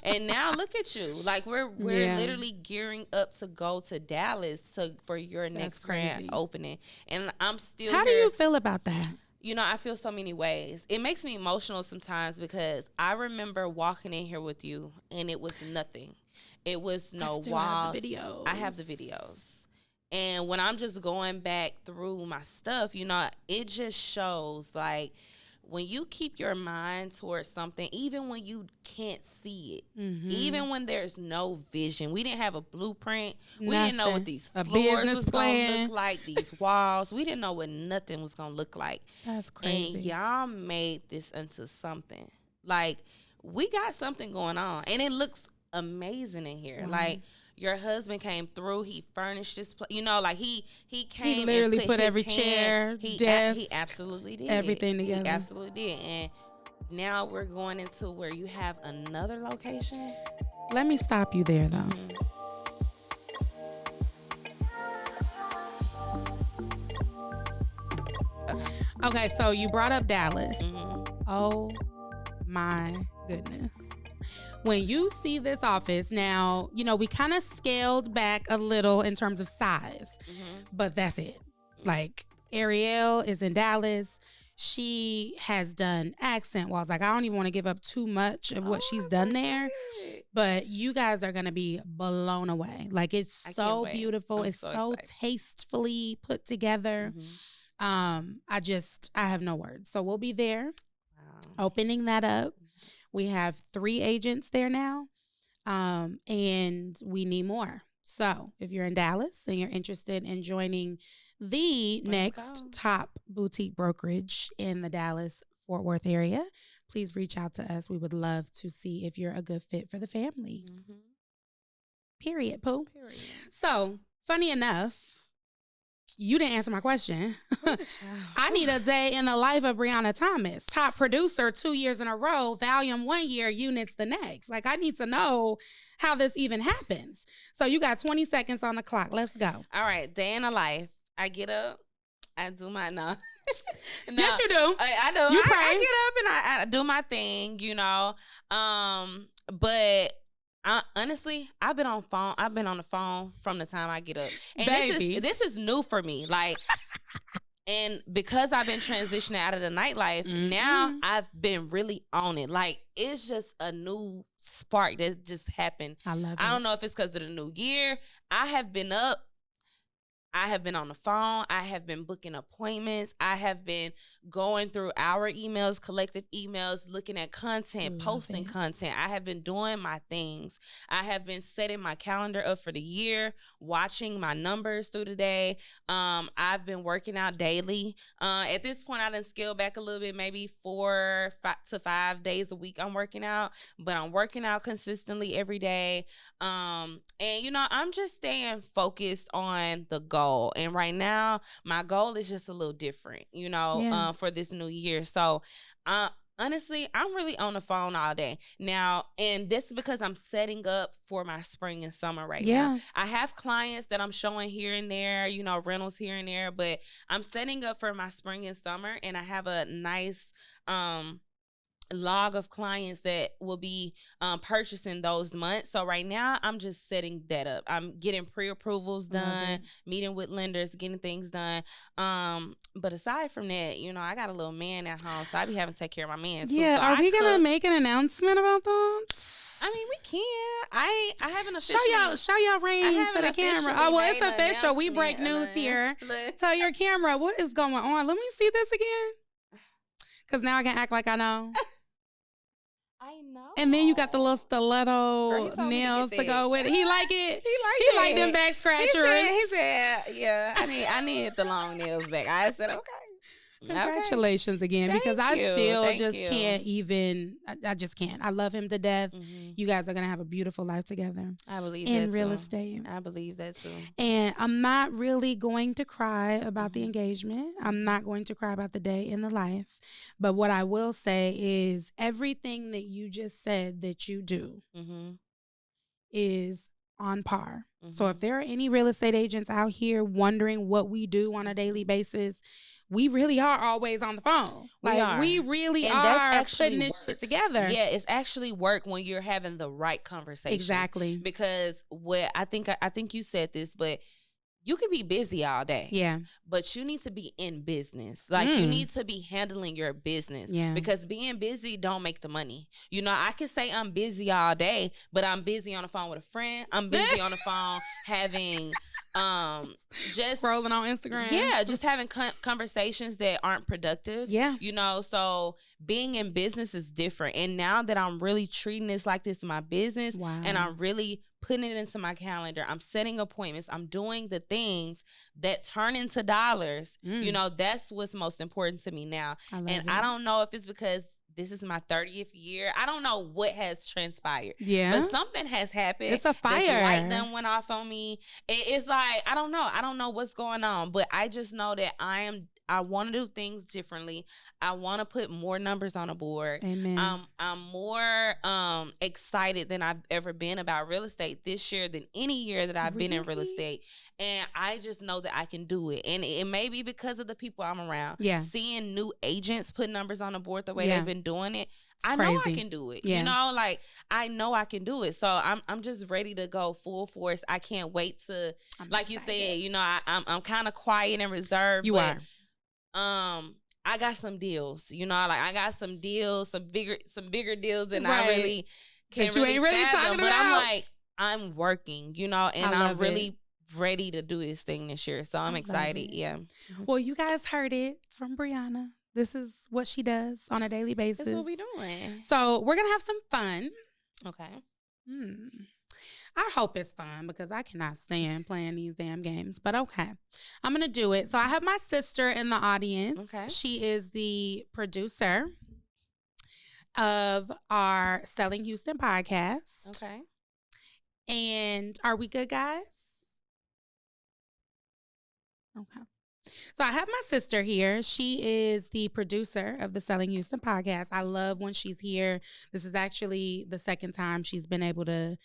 And now look at you. Like, we're literally gearing up to go to Dallas for your next grand opening. And I'm still How do you feel about that? I feel so many ways. It makes me emotional sometimes because I remember walking in here with you and it was nothing. It was no walls. I have the videos. And when I'm just going back through my stuff, it just shows, like, when you keep your mind towards something, even when you can't see it, even when there's no vision, we didn't have a blueprint. We didn't know what these floors was going to look like, these walls. We didn't know what nothing was going to look like. That's crazy. And y'all made this into something. Like, we got something going on, and it looks amazing in here. Like, your husband came through. He furnished this place. He came. He literally and put every chair, desk. He absolutely did. Everything together. He absolutely did. And now we're going into where you have another location. Let me stop you there, though. Okay, so you brought up Dallas. Oh my goodness. When you see this office now, we kind of scaled back a little in terms of size, but that's it. Like, Ariel is in Dallas. She has done accent walls. Like, I don't even want to give up too much of what she's done there, but you guys are going to be blown away. Like, it's so beautiful. It's so tastefully put together. I have no words. So we'll be there opening that up. We have 3 agents there now, and we need more. So if you're in Dallas and you're interested in joining the next top boutique brokerage in the Dallas-Fort Worth area, please reach out to us. We would love to see if you're a good fit for the family. Period, Pooh. Period. So, funny enough, you didn't answer my question. I need a day in the life of Briana Thomas, top producer 2 years in a row, volume 1 year, units the next. Like, I need to know how this even happens. So you got 20 seconds on the clock. Let's go. All right. Day in the life. I get up. I do my no. Yes, you do. I do. You pray. I get up and I do my thing, but honestly, I've been on the phone from the time I get up. And Baby. This is new for me. Like, and because I've been transitioning out of the nightlife, now I've been really on it. Like, it's just a new spark that just happened. I love it. I don't know if it's because of the new year. I have been up. I have been on the phone. I have been booking appointments. I have been going through our emails, collective emails, looking at content, posting content. I have been doing my things. I have been setting my calendar up for the year, watching my numbers through the day. I've been working out daily. At this point, I done scaled back a little bit, maybe 4 to 5 days a week I'm working out, but I'm working out consistently every day. And, you know, I'm just staying focused on the goal. And right now, my goal is just a little different, you know, for this new year. So, honestly, I'm really on the phone all day now. And this is because I'm setting up for my spring and summer right now. I have clients that I'm showing here and there, you know, rentals here and there, but I'm setting up for my spring and summer. And I have a nice, log of clients that will be purchasing those months. So right now I'm just setting that up. I'm getting pre-approvals done, meeting with lenders, getting things done. But aside from that, you know, I got a little man at home, so I be having to take care of my man too. Yeah, so are we gonna make an announcement about that? I mean, we can. I haven't officially show y'all reign to the camera. Oh, well, it's official. We break news here. Tell your camera what is going on. Let me see this again, because now I can act like I know. I know. And then you got the little stiletto nails to go with it. He like it. He like them back scratchers. He said, yeah, I need the long nails back. I said, okay. Congratulations again, because I still just can't even. I just can't. I love him to death. You guys are gonna have a beautiful life together. I believe in that real too. estate. I believe that too. And I'm not really going to cry about the engagement. I'm not going to cry about the day in the life. But what I will say is everything that you just said that you do is on par. So if there are any real estate agents out here wondering what we do on a daily basis, we really are always on the phone. We really are putting this shit together. Yeah, it's actually work when you're having the right conversations. Exactly. Because what I think you said this, but you can be busy all day. Yeah. But you need to be in business. Like you need to be handling your business. Yeah. Because being busy don't make the money. You know, I can say I'm busy all day, but I'm busy on the phone with a friend. I'm busy on the phone having just scrolling on Instagram. Yeah, just having conversations that aren't productive. Yeah. You know, so being in business is different. And now that I'm really treating this like this is my business, and I'm really putting it into my calendar, I'm setting appointments, I'm doing the things that turn into dollars. You know, that's what's most important to me now. I don't know if it's because this is my 30th year. I don't know what has transpired. Yeah. But something has happened. It's a fire. This light done went off on me. It's like, I don't know. I don't know what's going on. But I just know that I want to do things differently. I want to put more numbers on the board. Amen. I'm more excited than I've ever been about real estate this year than any year that I've been in real estate. And I just know that I can do it. And it may be because of the people I'm around. Yeah. Seeing new agents put numbers on the board the way they've been doing it. I know I can do it. Yeah. You know, like I know I can do it. So I'm just ready to go full force. I can't wait to, like you said, you know, I'm kind of quiet and reserved. You are. I got some deals, you know, like I got some deals, some bigger deals than I really can't really fathom, but I'm like, I'm working, you know, and I'm really ready to do this thing this year. So I'm excited. Yeah. Well, you guys heard it from Brianna. This is what she does on a daily basis. That's what we doing. So we're going to have some fun. Okay. I hope it's fun because I cannot stand playing these damn games. But okay, I'm going to do it. So I have my sister in the audience. Okay. She is the producer of our Selling Houston podcast. Okay. And are we good, guys? Okay. So I have my sister here. She is the producer of the Selling Houston podcast. I love when she's here. This is actually the second time she's been able to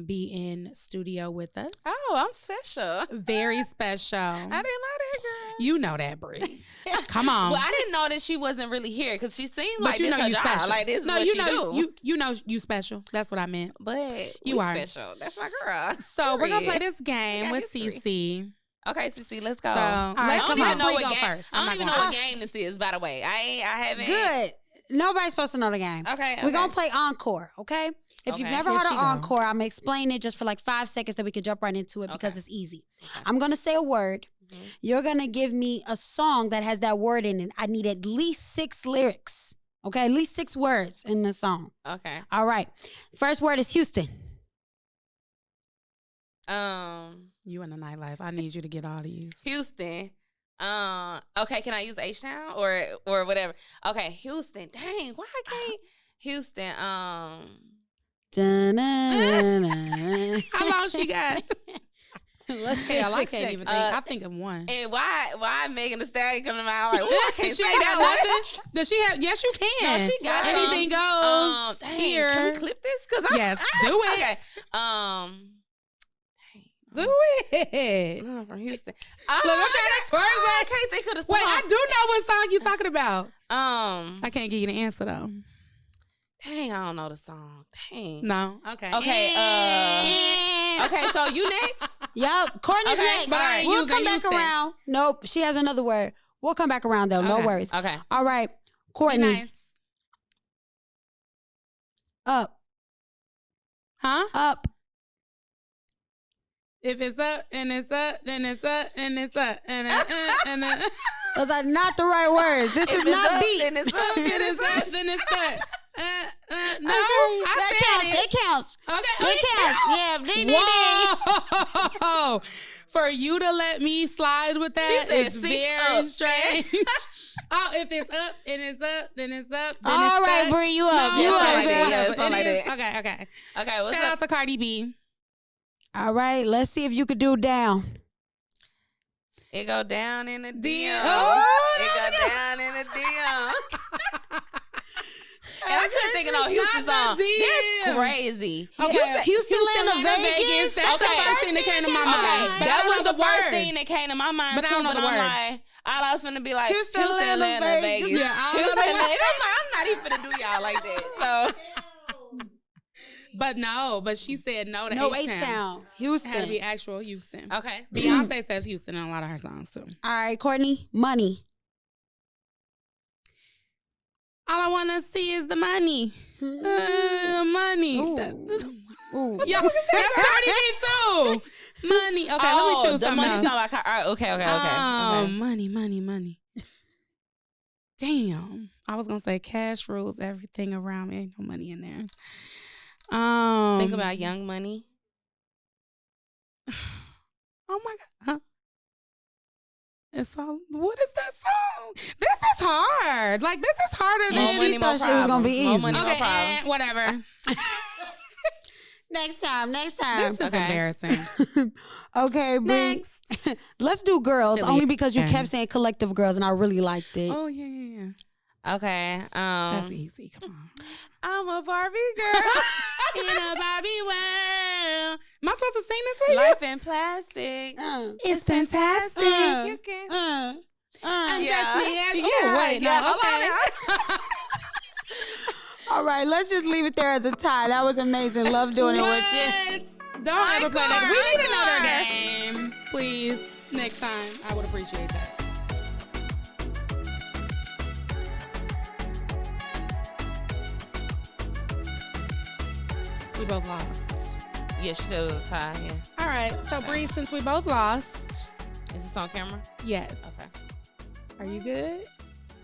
be in studio with us. Oh, I'm special. Very special. I didn't know that, girl. You know that, Brie. Come on. Well, I didn't know that she wasn't really here because she seemed like this her job. Special. Like this is what she do. You know you special. That's what I meant. But you are special. That's my girl. So we're gonna play this game with Cece. Okay, Cece, let's go. So, I don't even know what game. I don't even know what game this is. By the way, I haven't. Good. Nobody's supposed to know the game. Okay. We're going to play Encore, okay? If you've never heard of Encore, I'm going to explain it just for like 5 seconds that we can jump right into it because it's easy. Okay. I'm going to say a word. Mm-hmm. You're going to give me a song that has that word in it. I need at least 6 lyrics, okay? At least 6 words in the song. Okay. All right. First word is Houston. You in the nightlife. I need you to get all these. Houston. Okay, can I use H-Town or whatever? Okay, Houston. Dang, why I can't Houston? How long she got? Let's see. I can't even think. I think of one. And why Megan Thee Stallion coming to my like? I can't she say ain't got that. nothing. Does she have? Yes, you can. No, she got anything goes. Dang, here. Can we clip this? Yes, do it. Okay. Do it. No, from Houston. Look, I'm trying to twerk. I can't think of the song. Wait, I do know what song you talking about. I can't give you the answer though. Dang, I don't know the song. Dang. No. Okay. Okay, so you next? Yup. Courtney's next. But we'll come back around. Nope. She has another word. We'll come back around though. No worries. Okay. All right. Courtney. Be nice. Up. Huh? Up. If it's up and it's up, then it's up and it's up and Those are not the right words. This is not beat. Then it's up. If it's up, then it's up. No, It counts. Okay, It counts. Yeah. Whoa! For you to let me slide with that is very strange. Oh, if it's up and it's up, then it's up. Then All it's right, stuck. Bree, you up. No, You up, okay, girl. yeah, it's all like that. Okay. Okay, what's Shout up? out to Cardi B. All right, let's see if you could do down. It go down in the DM. Oh, it go down in the DM. And I couldn't think of no Houston song. That's crazy. Okay, Houston, land of Vegas. That's the first thing that came to my mind. But that I was know the first thing that came to my mind. But I don't know the words. Like, I was finna be like, Houston, Houston land of Vegas. Yeah, I don't know Houston the words. I'm not even finna do y'all like that. So. But she said no to No H-Town. H-Town. Houston. It had to be actual Houston. Okay. Beyonce says Houston in a lot of her songs too. All right, Courtney, money. All I want to see is the money. Money. Ooh. Yeah, that's Cardi B too. Money. Okay, let me choose the something money else. Okay. Money. Damn. I was going to say cash rules everything around me. Ain't no money in there. Think about Young Money. Oh my God. Huh? What is that song? This is hard. Like, this is harder than she thought she was going to be easy. More money, okay, more problems. whatever. Next time. This is embarrassing. Okay, Bree. Next. Let's do girls, Silly. only because you kept saying collective girls, and I really liked it. Oh, yeah. Okay. That's easy. Come on. I'm a Barbie girl in a Barbie world. Am I supposed to sing this for you? Life in plastic. It's fantastic. You can. Undress me as. Yeah, Oh, wait. yeah, No, hold okay. All right, let's just leave it there as a tie. That was amazing. Love doing it with you. Don't ever play that. We need another game. Please. Next time. I would appreciate that. We both lost. Yeah, she said it was a tie. Yeah. All right. So, Bree, since we both lost. Is this on camera? Yes. Okay. Are you good?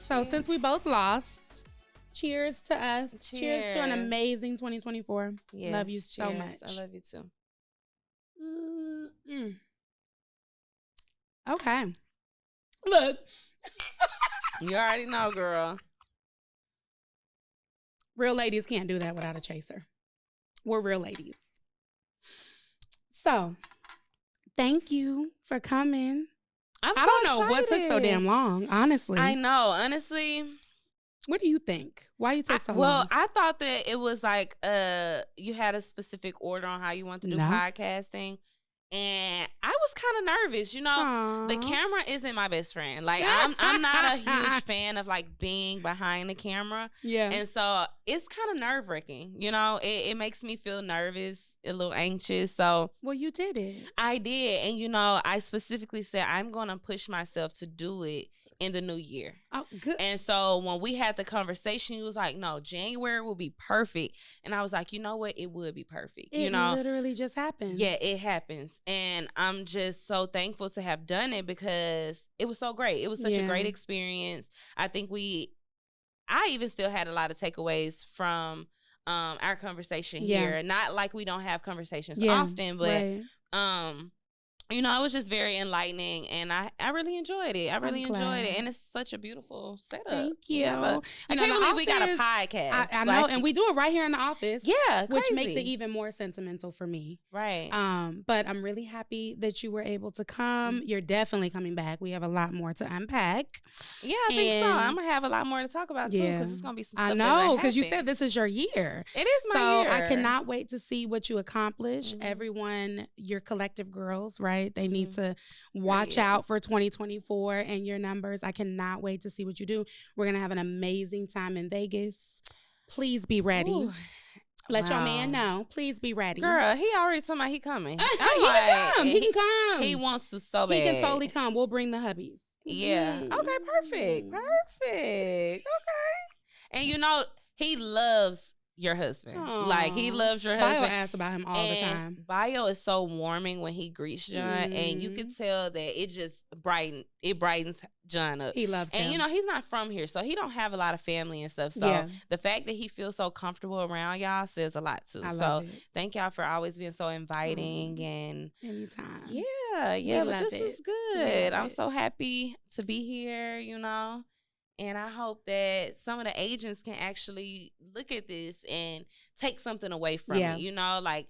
So, since we both lost, cheers to us. Cheers to an amazing 2024. Yes, love you so cheers. much. I love you too. Okay. Look. You already know, girl. Real ladies can't do that without a chaser. We're real ladies. So, thank you for coming. I don't know what took so damn long, honestly. I know. Honestly. What do you think? Why you take so long? Well, I thought that it was like you had a specific order on how you want to do podcasting. And I was kind of nervous, you know. Aww. The camera isn't my best friend. Like I'm not a huge fan of like being behind the camera. Yeah. And so it's kind of nerve-wracking, you know. It makes me feel nervous, a little anxious. So well, you did it. I did. And you know, I specifically said I'm gonna push myself to do it in the new year. Oh, good. And so when we had the conversation, he was like, no, January will be perfect. And I was like, you know what? It would be perfect. It literally just happens. Yeah, it happens. And I'm just so thankful to have done it because it was so great. It was such a great experience. I think I even still had a lot of takeaways from our conversation here. Not like we don't have conversations often, but you know, it was just very enlightening, and I really enjoyed it. I really enjoyed it, and it's such a beautiful setup. Thank you. I can't believe we got a podcast. I know, and we do it right here in the office. Yeah, which makes it even more sentimental for me. Right. But I'm really happy that you were able to come. You're definitely coming back. We have a lot more to unpack. Yeah, I think so. I'm gonna have a lot more to talk about too, because it's gonna be some stuff. I know, because you said this is your year. It is my year. So I cannot wait to see what you accomplish. Everyone, your collective girls, right? They need to watch out for 2024 and your numbers. I cannot wait to see what you do. We're going to have an amazing time in Vegas. Please be ready. Ooh. Let your man know. Please be ready. Girl, he already told me he coming. He can come. He can come. He wants to so bad. He can totally come. We'll bring the hubbies. Yeah. Okay, perfect. Okay. And you know, he loves your husband. Aww. Like, he loves your husband. Bio asks about him all the time. Bio is so warming when he greets John, and you can tell that it just brightens John up. He loves him. And you know, he's not from here, so he don't have a lot of family and stuff. So the fact that he feels so comfortable around y'all says a lot too. Thank y'all for always being so inviting and anytime. Yeah, but this is good. I'm so happy to be here, you know. And I hope that some of the agents can actually look at this and take something away from it. You know, like,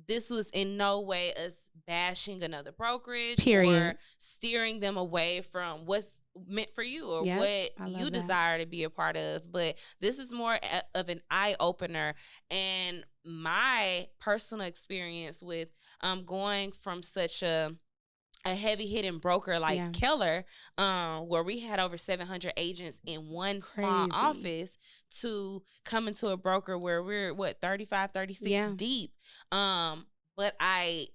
this was in no way us bashing another brokerage or steering them away from what's meant for you or what you desire to be a part of. But this is more of an eye-opener. And my personal experience with going from such a heavy-hitting broker like Keller, where we had over 700 agents in one small office, to coming to a broker where we're 35, 36 deep. But I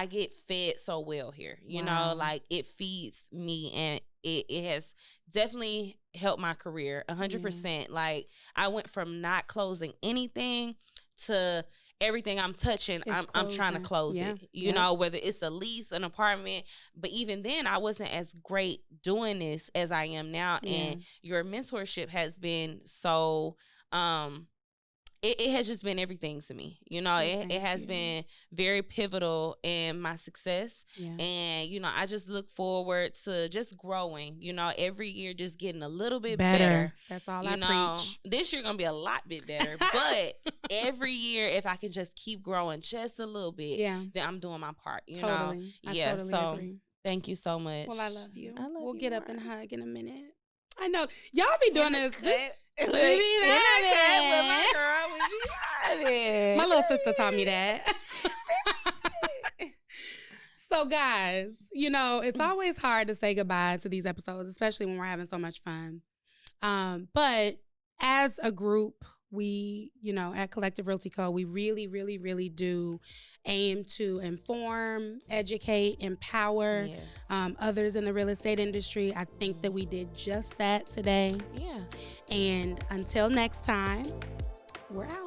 get fed so well here, you know, like, it feeds me, and it has definitely helped my career 100%. Like, I went from not closing anything to everything I'm touching, I'm trying to close it, you know, whether it's a lease, an apartment. But even then, I wasn't as great doing this as I am now. And your mentorship has been so, it has just been everything to me. You know, it has been very pivotal in my success. And, you know, I just look forward to just growing, you know, every year, just getting a little bit better. That's all I preach. This year going to be a lot bit better. But every year, if I can just keep growing just a little bit, then I'm doing my part, you know? I totally agree. Thank you so much. Well, I love you. We'll get up and hug in a minute. I know. Y'all be doing this. My little sister taught me that. So, guys, you know, it's always hard to say goodbye to these episodes, especially when we're having so much fun. But as a group, we, you know, at Collective Realty Co, we really, really, really do aim to inform, educate, empower others in the real estate industry. I think that we did just that today. And until next time, we're out.